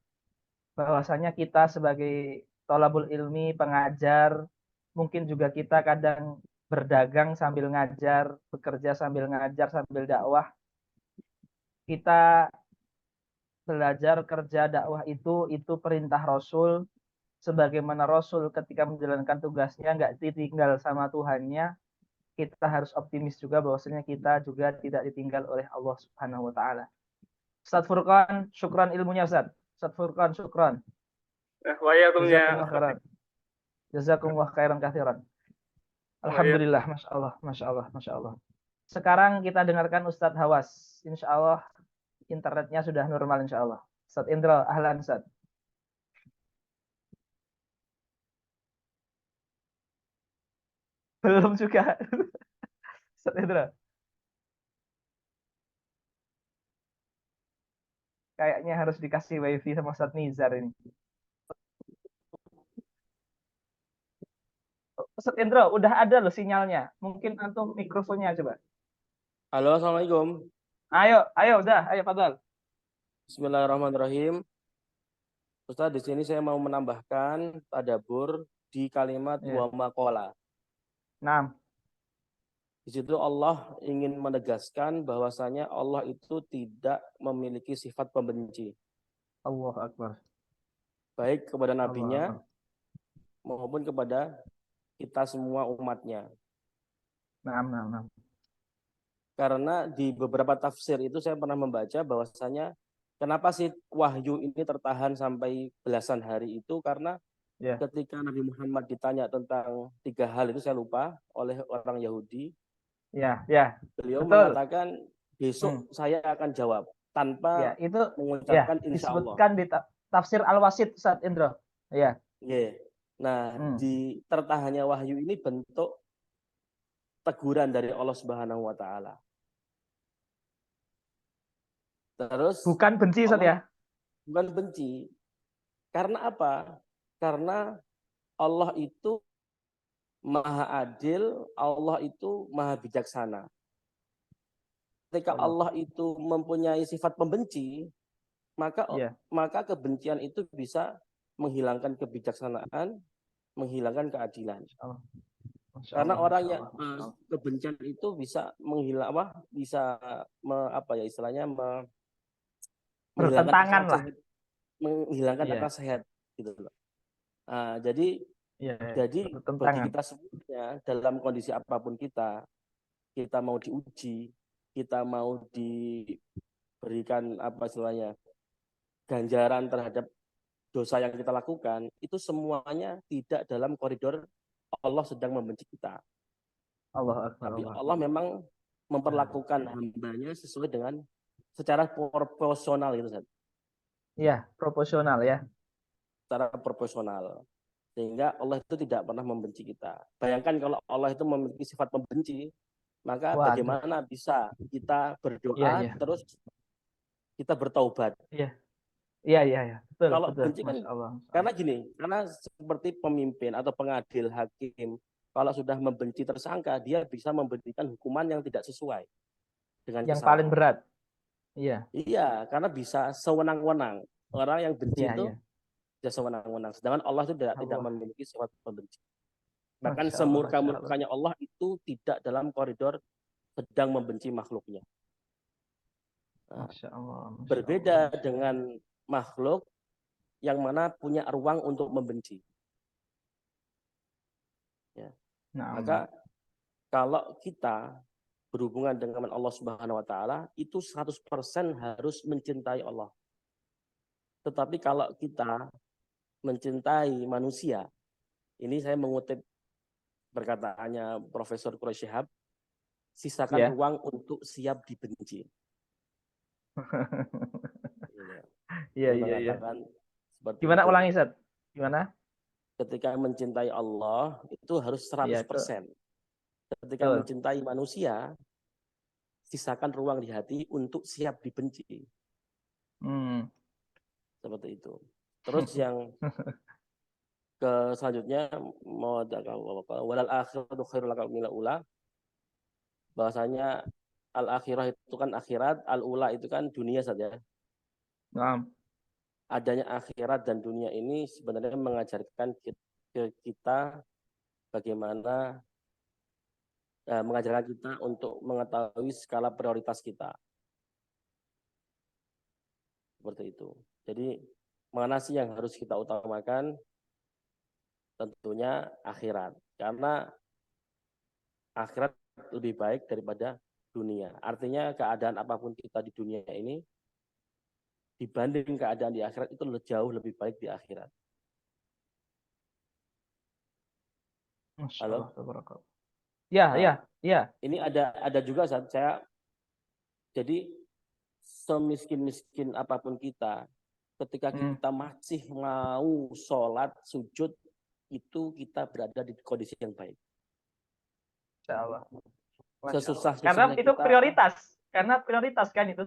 Bahwasanya kita sebagai thalabul ilmi, pengajar, mungkin juga kita kadang berdagang sambil ngajar, bekerja sambil ngajar, sambil dakwah. Kita belajar, kerja, dakwah itu perintah Rasul. Sebagaimana Rasul ketika menjalankan tugasnya nggak ditinggal sama Tuhannya, kita harus optimis juga bahwasanya kita juga tidak ditinggal oleh Allah Subhanahu wa Ta'ala. Ustadz Furqan, syukran ilmunya Ustadz. Ustadz Furqan, syukran. Jazakumullah khairan katsiran. Alhamdulillah, Masya Allah, Masya Allah, Masya Allah. Sekarang kita dengarkan Ustadz Hawas. Insya Allah internetnya sudah normal insya Allah. Ustadz Indra, ahlan Ustadz. Belum juga. Ustadz Indra. Kayaknya harus dikasih wifi sama Ustadz Nizar ini. Ustadz Indra, udah ada loh sinyalnya. Mungkin antum mikrofonnya coba. Halo, Assalamualaikum. Ayo, Fadal. Bismillahirrahmanirrahim. Ustaz, di sini saya mau menambahkan tadabbur di kalimat wa maqala. Nah, di situ Allah ingin menegaskan bahwasanya Allah itu tidak memiliki sifat pembenci. Allahu Akbar. Baik kepada nabinya maupun kepada kita semua umatnya. Nah. Karena di beberapa tafsir itu saya pernah membaca bahwasanya kenapa sih wahyu ini tertahan sampai belasan hari itu, karena ketika Nabi Muhammad ditanya tentang 3 hal itu, saya lupa, oleh orang Yahudi. Beliau mengatakan besok saya akan jawab tanpa mengucapkan insya Allah. Disebutkan di tafsir Al-Wasit Ustaz Indra. Nah, di tertahannya wahyu ini bentuk teguran dari Allah Subhanahu wa Ta'ala. Terus bukan benci Ustaz ya? Bukan benci. Karena apa? Karena Allah itu Maha Adil, Allah itu Maha Bijaksana. Ketika Allah itu mempunyai sifat pembenci, maka kebencian itu bisa menghilangkan kebijaksanaan, menghilangkan keadilan. Masya Karena Allah, orang Masya yang Allah, Masya Allah. kebencian itu bisa bisa apa ya istilahnya menghilangkan Bertentangan akal lah. sehat, menghilangkan Iya, akal sehat gitu loh. Nah, jadi iya, bagi bertentangan. kita semuanya dalam kondisi apapun kita mau diuji, kita mau diberikan apa istilahnya ganjaran terhadap dosa yang kita lakukan, itu semuanya tidak dalam koridor Allah sedang membenci kita. Allah Akbar, Tapi Allah Allah Akbar. memang memperlakukan hambanya sesuai dengan secara proporsional gitu, Ustaz. Iya, proporsional ya. Secara proporsional. Sehingga Allah itu tidak pernah membenci kita. Bayangkan kalau Allah itu memiliki sifat membenci, maka Waduh, bagaimana bisa kita iya, berdoa iya, terus kita bertaubat? iya, iya, iya, iya. Betul, Kalau betul. benci kan Masya Allah, Masya karena Allah. gini, karena seperti pemimpin atau pengadil hakim, kalau sudah membenci tersangka, dia bisa memberikan hukuman yang tidak sesuai dengan Yang paling kesalahan. berat. Iya, Iya, karena bisa sewenang-wenang. Orang yang benci iya, itu iya. bisa sewenang-wenang. Sedangkan Allah itu tidak Allah, memiliki sifat pembenci. Bahkan Masya Allah, Masya Allah. semurka-murkanya Allah itu tidak dalam koridor sedang membenci makhluknya. Nah, Masya Allah, Masya berbeda Allah. dengan makhluk yang mana punya ruang untuk membenci. Ya. Nah, Maka kalau kita berhubungan dengan Allah Subhanahu wa taala itu 100% harus mencintai Allah. Tetapi kalau kita mencintai manusia, ini saya mengutip perkataannya Profesor Quraish Shihab, sisakan ya. ruang untuk siap dibenci. Iya, Dia iya, iya. mengatakan seperti Gimana itu. ulangi, Ustaz? Gimana? Ketika mencintai Allah itu harus 100%. Ketika Betul. mencintai manusia, sisakan ruang di hati untuk siap dibenci. Seperti itu. Terus yang selanjutnya walal akhiratu khairul laka minal ula, bahwasanya al akhirah itu kan akhirat, al ula itu kan dunia saja. Nah, Adanya akhirat dan dunia ini sebenarnya mengajarkan kita bagaimana mengajarkan kita untuk mengetahui skala prioritas kita. Seperti itu. Jadi mana sih yang harus kita utamakan? Tentunya akhirat. Karena akhirat lebih baik daripada dunia. Artinya keadaan apapun kita di dunia ini dibanding keadaan di akhirat itu jauh lebih baik di akhirat. Masya Halo? Allah. Ya, Nah, ya, ya. ini ada juga saat saya jadi semiskin-miskin apapun kita, ketika kita masih mau sholat, sujud, itu kita berada di kondisi yang baik. Masya Allah. Sesusah Karena itu kita, prioritas. Karena prioritas kan itu.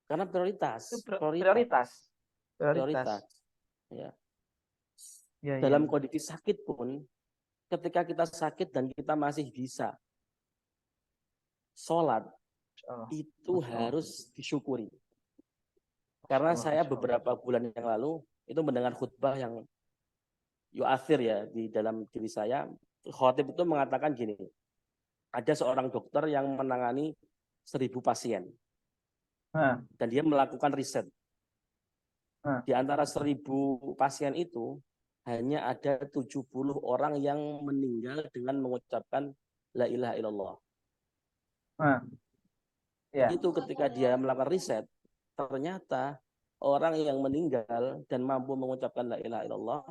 karena prioritas. Prioritas. Ya. Ya, Dalam ya. kondisi sakit pun, ketika kita sakit dan kita masih bisa sholat, itu harus disyukuri. Karena saya beberapa bulan yang lalu itu mendengar khutbah yang yu'athir ya di dalam diri saya. Khotib itu mengatakan gini, ada seorang dokter yang menangani 1.000 pasien. Dan dia melakukan riset. Di antara 1.000 pasien itu, hanya ada 70 orang yang meninggal dengan mengucapkan la ilaha illallah. Itu ketika dia melakukan riset, ternyata orang yang meninggal dan mampu mengucapkan la ilaha illallah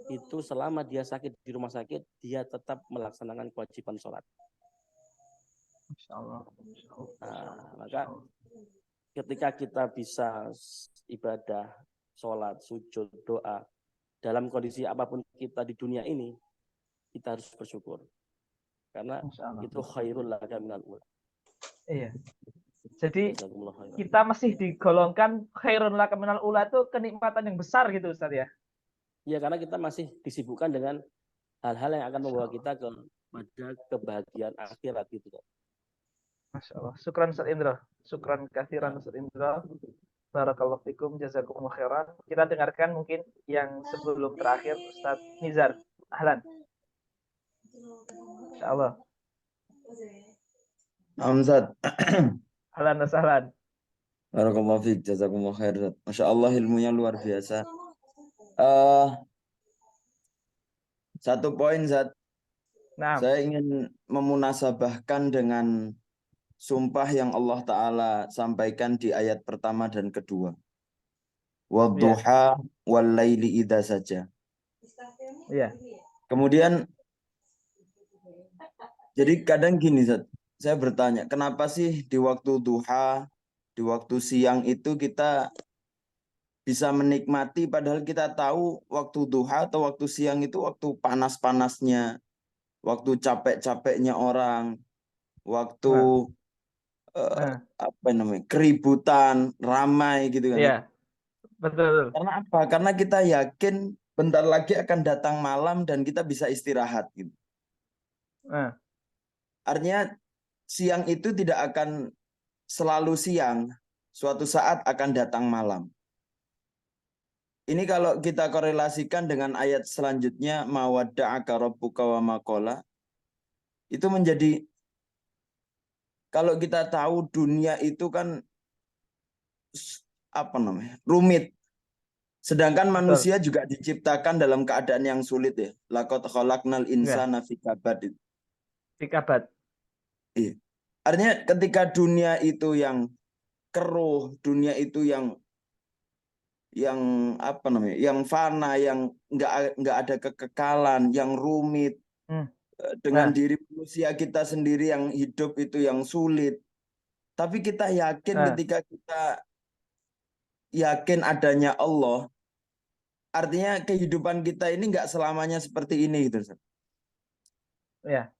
itu selama dia sakit di rumah sakit, dia tetap melaksanakan kewajiban sholat. Nah, maka ketika kita bisa ibadah, sholat, sujud, doa, dalam kondisi apapun kita di dunia ini, kita harus bersyukur. Karena itu khairul laka minal ula. Iya. Jadi kita masih digolongkan khairul laka minal ula itu kenikmatan yang besar gitu Ustaz ya. Iya, karena kita masih disibukkan dengan hal-hal yang akan membawa kita kepada kebahagiaan akhirat gitu. Masya Allah. Syukran Ustaz Indra. Syukran kathiran Ustaz Indra Barakallahu fikum, jazakumullah khairan. Kita dengarkan mungkin yang sebelum terakhir, Ustaz Nizar. Ahlan. Insyaallah. Hamzat. Ahlan wa sahlan. Barakallahu fiik, jazakumullah khair, Zat. Masya Allah ilmunya luar biasa. Eh, satu poin, Zat. Nah, Saya ingin memunasabahkan dengan sumpah yang Allah Ta'ala sampaikan di ayat pertama dan kedua. Wadduha wal laili idza saja. Iya. Kemudian, jadi kadang gini, Zat. Saya bertanya, kenapa sih di waktu duha, di waktu siang itu kita bisa menikmati, padahal kita tahu waktu duha atau waktu siang itu waktu panas-panasnya, waktu capek-capeknya orang, waktu apa namanya, keributan, ramai gitu kan. Iya, betul. Karena apa? Karena kita yakin bentar lagi akan datang malam dan kita bisa istirahat gitu. Artinya siang itu tidak akan selalu siang, suatu saat akan datang malam. Ini kalau kita korelasikan dengan ayat selanjutnya, mawadda'aka rabbuka wa maqala, itu menjadi, kalau kita tahu dunia itu kan apa namanya, rumit. Sedangkan manusia juga diciptakan dalam keadaan yang sulit ya. Laqad khalaqnal insana fi kabad. Fi kabad. Iya. Artinya ketika dunia itu yang keruh, dunia itu yang apa namanya, yang fana, yang nggak ada kekekalan, yang rumit, dengan diri manusia kita sendiri yang hidup itu yang sulit. Tapi kita yakin ketika kita yakin adanya Allah, artinya kehidupan kita ini nggak selamanya seperti ini gitu. Ya.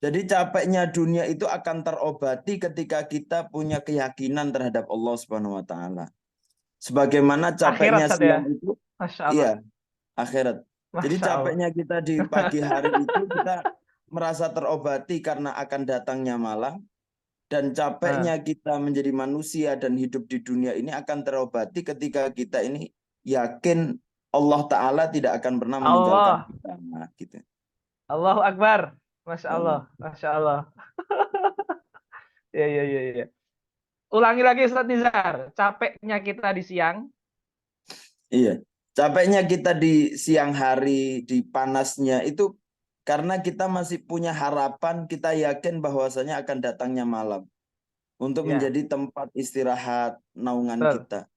Jadi capeknya dunia itu akan terobati ketika kita punya keyakinan terhadap Allah Subhanahu wa taala. Sebagaimana capeknya siang itu, iya, akhirat. Jadi capeknya kita di pagi hari itu kita merasa terobati karena akan datangnya malam, dan capeknya kita menjadi manusia dan hidup di dunia ini akan terobati ketika kita ini yakin Allah Ta'ala tidak akan pernah meninggalkan kita. Nah, gitu. Allahu Akbar. Masya Allah. Masya Allah. Ya. Ulangi lagi Ustaz Nizar. Capeknya kita di siang. Iya. Capeknya kita di siang hari, di panasnya itu karena kita masih punya harapan, kita yakin bahwasanya akan datangnya malam untuk menjadi tempat istirahat, naungan kita.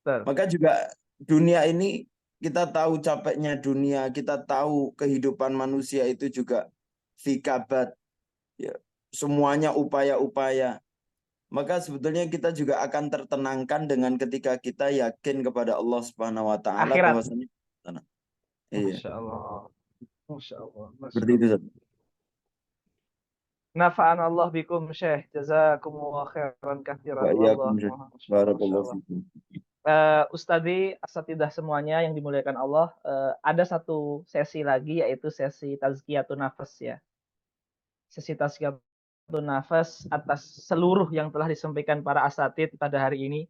Maka juga dunia ini, kita tahu capeknya dunia, kita tahu kehidupan manusia itu juga fikabat, ya, semuanya upaya-upaya. Maka sebetulnya kita juga akan tertenangkan dengan ketika kita yakin kepada Allah Subhanahu wa taala bahwasanya Masya Allah. Masya Allah. Seperti itu. Nafa'an Allah bikum Syekh. Jazakumullah khairan katsiran. Ustadzi, asatidah semuanya yang dimuliakan Allah, ada satu sesi lagi yaitu sesi tazkiyatun nafas ya. Sesi tazkiyatun nafas atas seluruh yang telah disampaikan para asatid pada hari ini.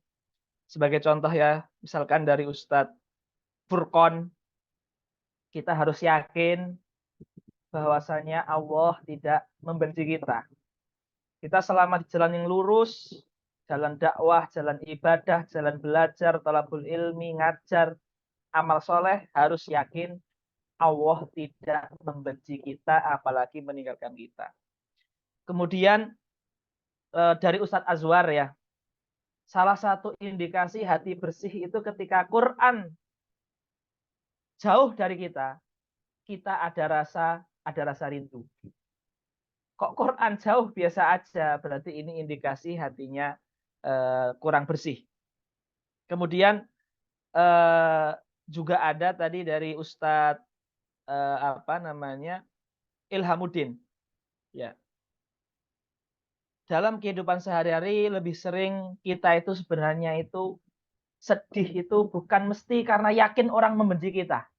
Sebagai contoh ya, misalkan dari Ustadz Furqon, kita harus yakin bahwasanya Allah tidak membenci kita. Kita selama di jalan yang lurus, jalan dakwah, jalan ibadah, jalan belajar, thalabul ilmi, ngajar, amal soleh, harus yakin Allah tidak membenci kita, apalagi meninggalkan kita. Kemudian dari Ustadz Azwar ya, salah satu indikasi hati bersih itu ketika Quran jauh dari kita ada rasa rindu. Kok Quran jauh biasa aja, berarti ini indikasi hatinya kurang bersih. Kemudian juga ada tadi dari Ustadz Ilhamuddin. Ya. Dalam kehidupan sehari-hari lebih sering kita itu sebenarnya itu sedih itu bukan mesti karena yakin orang membenci kita.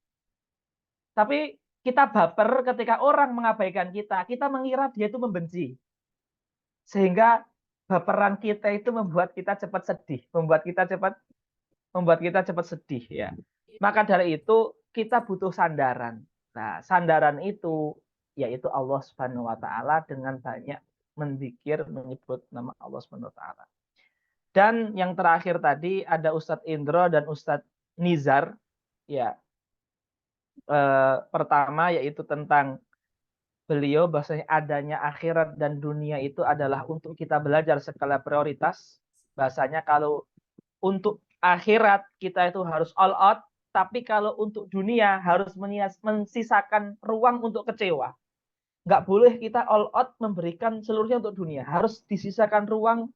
Tapi kita baper ketika orang mengabaikan kita, kita mengira dia itu membenci. Sehingga baperan kita itu membuat kita cepat sedih, membuat kita cepat sedih ya. Maka dari itu kita butuh sandaran. Nah, sandaran itu yaitu Allah Subhanahu wa taala dengan banyak menzikir menyebut nama Allah Subhanahu wa taala. Dan yang terakhir tadi ada Ustadz Indro dan Ustadz Nizar ya. Pertama yaitu tentang beliau bahasanya adanya akhirat dan dunia itu adalah untuk kita belajar skala prioritas. Bahasanya kalau untuk akhirat kita itu harus all out, tapi kalau untuk dunia harus mensisakan ruang untuk kecewa. Nggak boleh kita all out memberikan seluruhnya untuk dunia. Harus disisakan ruang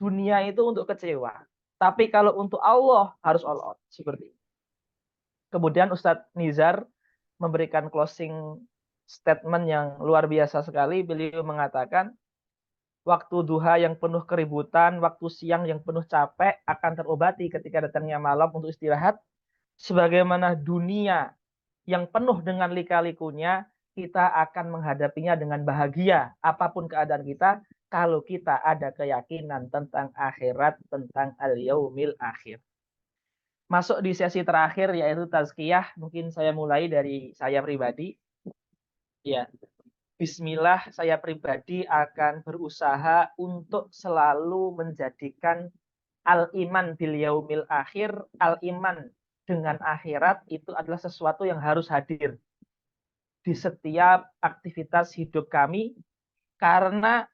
dunia itu untuk kecewa. Tapi kalau untuk Allah harus all out. Seperti itu. Kemudian Ustadz Nizar memberikan closing statement yang luar biasa sekali. Beliau mengatakan, waktu duha yang penuh keributan, waktu siang yang penuh capek akan terobati ketika datangnya malam untuk istirahat. Sebagaimana dunia yang penuh dengan lika-likunya, kita akan menghadapinya dengan bahagia. Apapun keadaan kita, kalau kita ada keyakinan tentang akhirat, tentang al-yaumil akhir. Masuk di sesi terakhir yaitu tazkiyah. Mungkin saya mulai dari saya pribadi. Ya, Bismillah, saya pribadi akan berusaha untuk selalu menjadikan al-iman bil yaumil akhir, al-iman dengan akhirat itu adalah sesuatu yang harus hadir di setiap aktivitas hidup kami, karena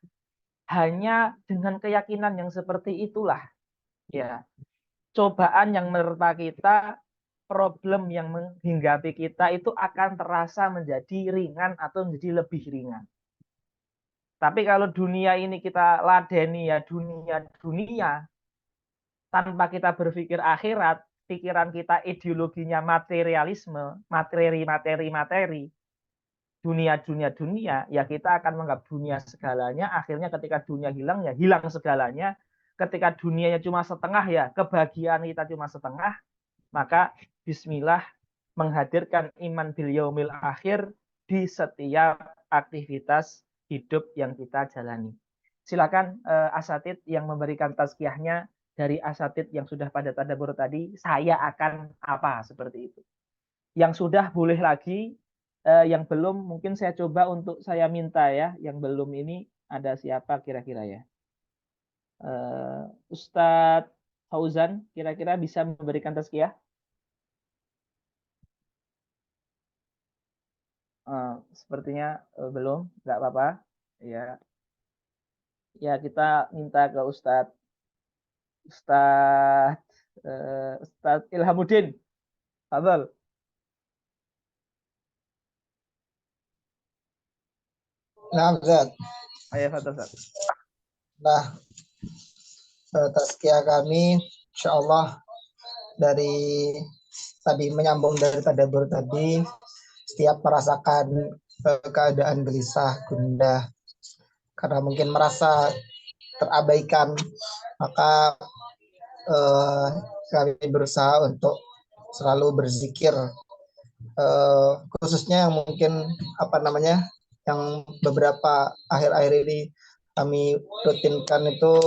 hanya dengan keyakinan yang seperti itulah ya cobaan yang menerpa kita, problem yang menghinggapi kita itu akan terasa menjadi ringan atau menjadi lebih ringan. Tapi kalau dunia ini kita ladeni ya dunia tanpa kita berpikir akhirat, pikiran kita ideologinya materialisme, materi, dunia, ya kita akan menganggap dunia segalanya, akhirnya ketika dunia hilang, ya hilang segalanya. Ketika dunianya cuma setengah, ya kebahagiaan kita cuma setengah, maka bismillah menghadirkan iman bil yaumil akhir di setiap aktivitas hidup yang kita jalani. Silakan asatid yang memberikan tazkiyahnya dari asatid yang sudah pada tadabbur tadi, saya akan apa seperti itu. Yang sudah boleh lagi, yang belum mungkin saya coba untuk saya minta ya, yang belum ini ada siapa kira-kira ya? Ustadz Fauzan kira-kira bisa memberikan tazkiyah? Sepertinya belum, nggak apa-apa. Ya, ya kita minta ke Ustadz Ilhamuddin. Fadhol. Nah, Ustaz. Ayo, Ustaz. Nah, tazkiyah kami insya Allah dari tadi menyambung dari tadabbur tadi, setiap merasakan keadaan gelisah, gundah karena mungkin merasa terabaikan, maka kami berusaha untuk selalu berzikir, khususnya yang mungkin yang beberapa akhir-akhir ini kami rutinkan itu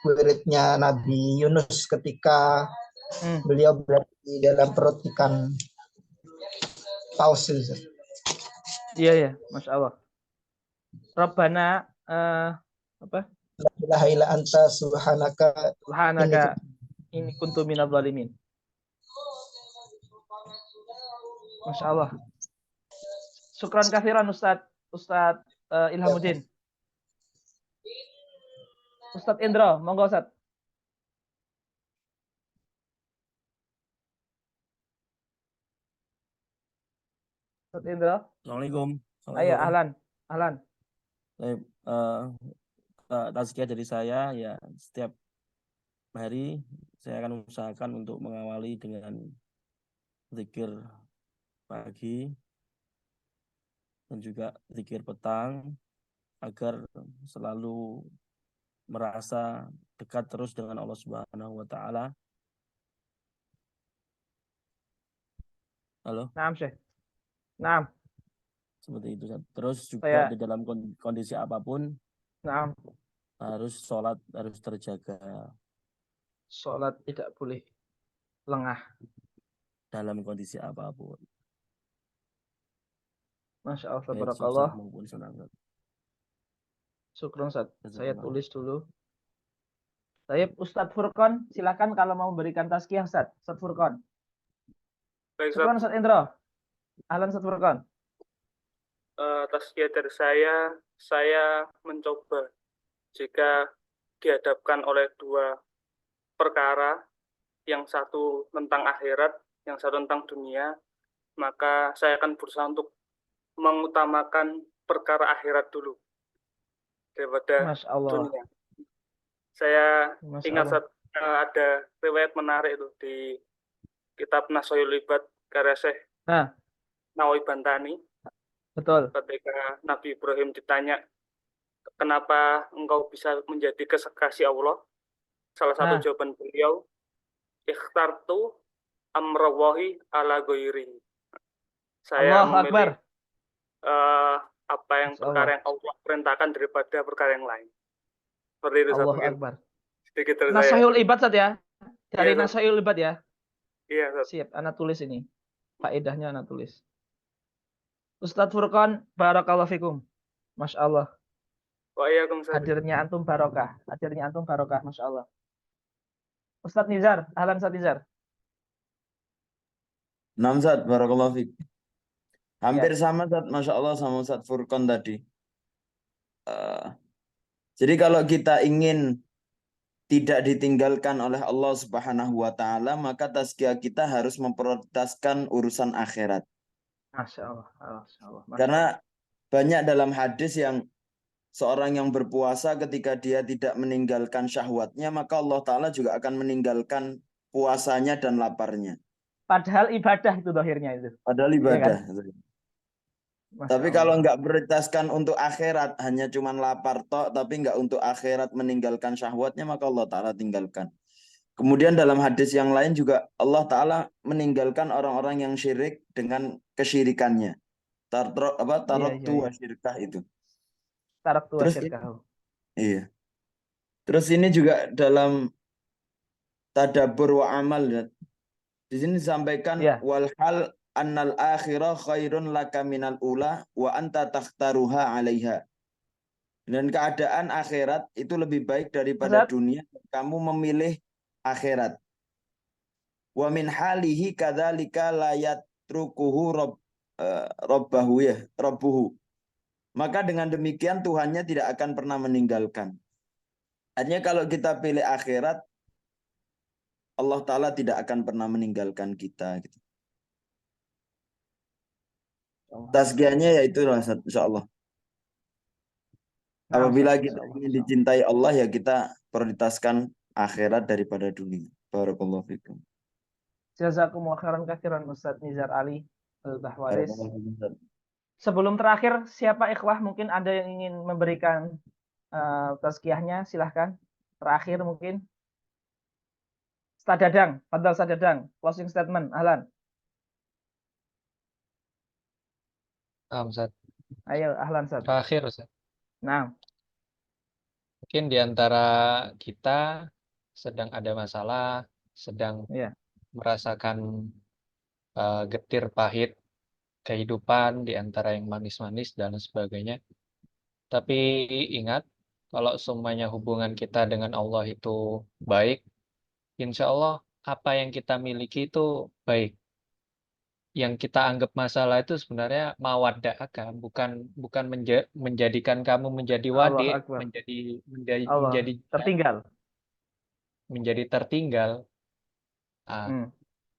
wiridnya Nabi Yunus ketika beliau berada di dalam perut ikan paus. Iya ya, Masya Allah. Rabbana apa? La ilaha illa anta subhanaka inni kuntu minadh dhalimin. Masya Allah. Syukran katsiran Ustadz Ilhamuddin. Ustadz Indro, monggo Ustadz. Ustadz Indro. Assalamualaikum. Ayo, ahlan. Tazkiyah dari saya ya, setiap hari saya akan usahakan untuk mengawali dengan zikir pagi dan juga zikir petang agar selalu merasa dekat terus dengan Allah Subhanahu wa taala. Halo? Naam, Syekh. Naam. Seperti itu. Terus juga di dalam kondisi apapun, naam, Harus sholat, harus terjaga Sholat tidak boleh lengah. dalam kondisi apapun. Masya Allah, Baik tabarakallah. susah maupun senang. Syukron, Ustaz. Saya Jazakallah. tulis dulu. Baik, Ustadz Furqon, silakan kalau mau memberikan tazkiyah, Ustadz. Ustadz Furqon. Baik, Syukron, Ustadz Indro. Ahlan, Ustadz Furqon. Tazkiyah dari saya mencoba jika dihadapkan oleh dua perkara, yang satu tentang akhirat, yang satu tentang dunia, maka saya akan berusaha untuk mengutamakan perkara akhirat dulu daripada Masya Allah. dunia. Saya Masya ingat Allah. ada riwayat menarik itu di kitab Nashayul Ibad karya Syekh Nah, Nawawi Bantani, betul. ketika Nabi Ibrahim ditanya, kenapa engkau bisa menjadi kekasih Allah? Salah satu Nah. jawaban beliau, ikhtartu amrawahi ala ghairi. Saya Allahu Akbar. memilih apa yang Masya perkara Allah. yang Allah perintahkan daripada perkara yang lain. Seperti itu, Ustaz, Allahu mungkin Akbar. sedikit dari saya. Nashayul Ibad, Ustadz ya. Dari Iya, Ustaz. Nashayul Ibad ya. Iya, Ustaz. Siap, anak tulis ini. Faedahnya anak tulis. Ustadz Furqon, barakallahu fikum. Masya Allah. Waalaikumsalam. Hadirnya antum barokah. Hadirnya antum barokah. Masya Allah. Ustadz Nizar. Ahlan, Ustadz Nizar. Namzat, barakallahu fiik. Hampir Ya. sama, Zat, Masya Allah, sama Ustadz Furqon tadi. Jadi kalau kita ingin tidak ditinggalkan oleh Allah Subhanahu wa Ta'ala, maka tazkiyah kita harus memprioritaskan urusan akhirat. Masya Allah. Masya Allah. Masya Karena Allah. banyak dalam hadis yang seorang yang berpuasa ketika dia tidak meninggalkan syahwatnya, maka Allah Ta'ala juga akan meninggalkan puasanya dan laparnya. Padahal ibadah itu dohirnya itu. Padahal Ya ibadah. kan? Masya Tapi Allah. kalau nggak prioritaskan untuk akhirat, hanya cuman lapar tok, tapi nggak untuk akhirat meninggalkan syahwatnya, maka Allah Ta'ala tinggalkan. Kemudian dalam hadis yang lain juga Allah Ta'ala meninggalkan orang-orang yang syirik dengan kesyirikannya. Taraktu wa syirkah itu. Taraktu wa Terus syirkah. iya. Terus ini juga dalam tadabbur wa amal. Di sini disampaikan wal hal annal akhirah khairun laka minal ula wa anta takhtaruha 'alaiha. Dan keadaan akhirat itu lebih baik daripada dunia, kamu memilih akhirat. Wa min halihi kadzalika la yatrukuhu rabbuhu. Maka dengan demikian Tuhannya tidak akan pernah meninggalkan. Artinya kalau kita pilih akhirat, Allah Ta'ala tidak akan pernah meninggalkan kita. Gitu. Tazkiyahnya yaitu insyaallah. Apabila kita ingin dicintai Allah, ya kita prioritaskan akhirat daripada dunia. Barakallahu fikum. Jazakumullah khairan katsiran Ustadz Nizar Ali Al-Bahwaris. Sebelum terakhir, siapa ikhwah mungkin ada yang ingin memberikan tazkiyahnya, silahkan. Terakhir mungkin. Ustadz Dadang, Fadal Ustadz Dadang, closing statement, ahlan. Ustaz. Ayo, ahlan Ustadz. Terakhir, Ustaz. Nah. Mungkin di antara kita sedang ada masalah, sedang merasakan getir pahit kehidupan di antara yang manis-manis dan sebagainya. Tapi ingat, kalau semuanya hubungan kita dengan Allah itu baik, insya Allah apa yang kita miliki itu baik. Yang kita anggap masalah itu sebenarnya mawaddah akan, bukan menjadikan kamu menjadi wadi, menjadi tertinggal. Menjadi tertinggal.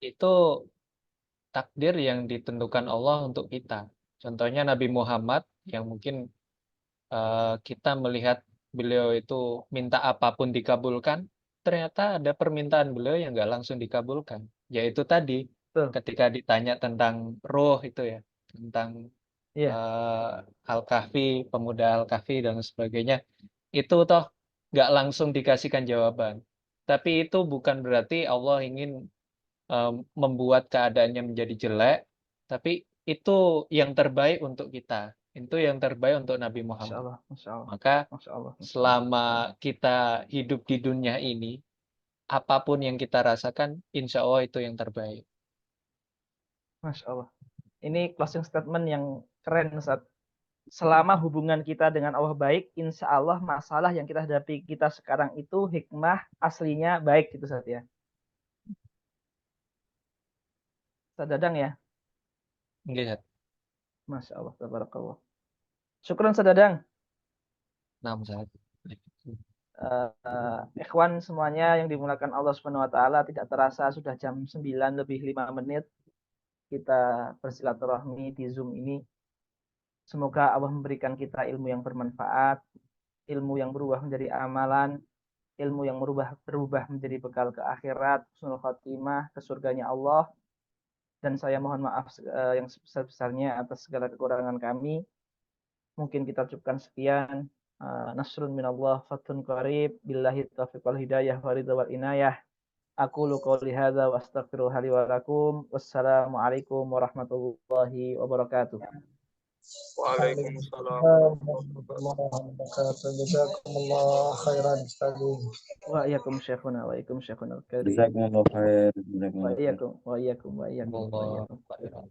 Itu takdir yang ditentukan Allah untuk kita. Contohnya Nabi Muhammad yang mungkin kita melihat beliau itu minta apapun dikabulkan, ternyata ada permintaan beliau yang nggak langsung dikabulkan. Yaitu tadi, ketika ditanya tentang roh itu ya, tentang Al-Kahfi, pemuda Al-Kahfi dan sebagainya, itu toh nggak langsung dikasihkan jawaban. Tapi itu bukan berarti Allah ingin membuat keadaannya menjadi jelek, tapi itu yang terbaik untuk kita. Itu yang terbaik untuk Nabi Masya Muhammad. Allah, Masya Allah, Maka Masya Allah. selama kita hidup di dunia ini, apapun yang kita rasakan, insya Allah itu yang terbaik. Masya Allah. Ini closing statement yang keren, Ustaz. Selama hubungan kita dengan Allah baik, insya Allah masalah yang kita hadapi kita sekarang itu hikmah aslinya baik gitu, Ustaz ya. Ustaz Dadang ya. Enggak, Masya Allah, tabarakallah. Syukran Ustaz Dadang. nah, Ustaz. Ikhwan semuanya yang dimulakan Allah Subhanahu wa taala, tidak terasa sudah jam 9 lebih 5 menit kita bersilaturahmi di Zoom ini. Semoga Allah memberikan kita ilmu yang bermanfaat, ilmu yang berubah menjadi amalan, ilmu yang berubah menjadi bekal ke akhirat, husnul khatimah, ke surganya Allah. Dan saya mohon maaf yang sebesar-besarnya atas segala kekurangan kami. Mungkin kita cukupkan sekian. Nasrun minallah fatun qarib billahi taufiq wal hidayah wa ridha wal inayah. Aqulu qouli hadza wa astaghfirullaha li wa lakum. Wassalamualaikum warahmatullahi wabarakatuh. Waalaikumsalam. Jazakumullah khairan Ustaz. Wa iyyakum syekhuna wa iyyakum syekhuna al-karim. Jazakumullah khair. Wa iyyakum wa iyyakum wa iyyakum wa Allah, iyyakum. Pak Irwan.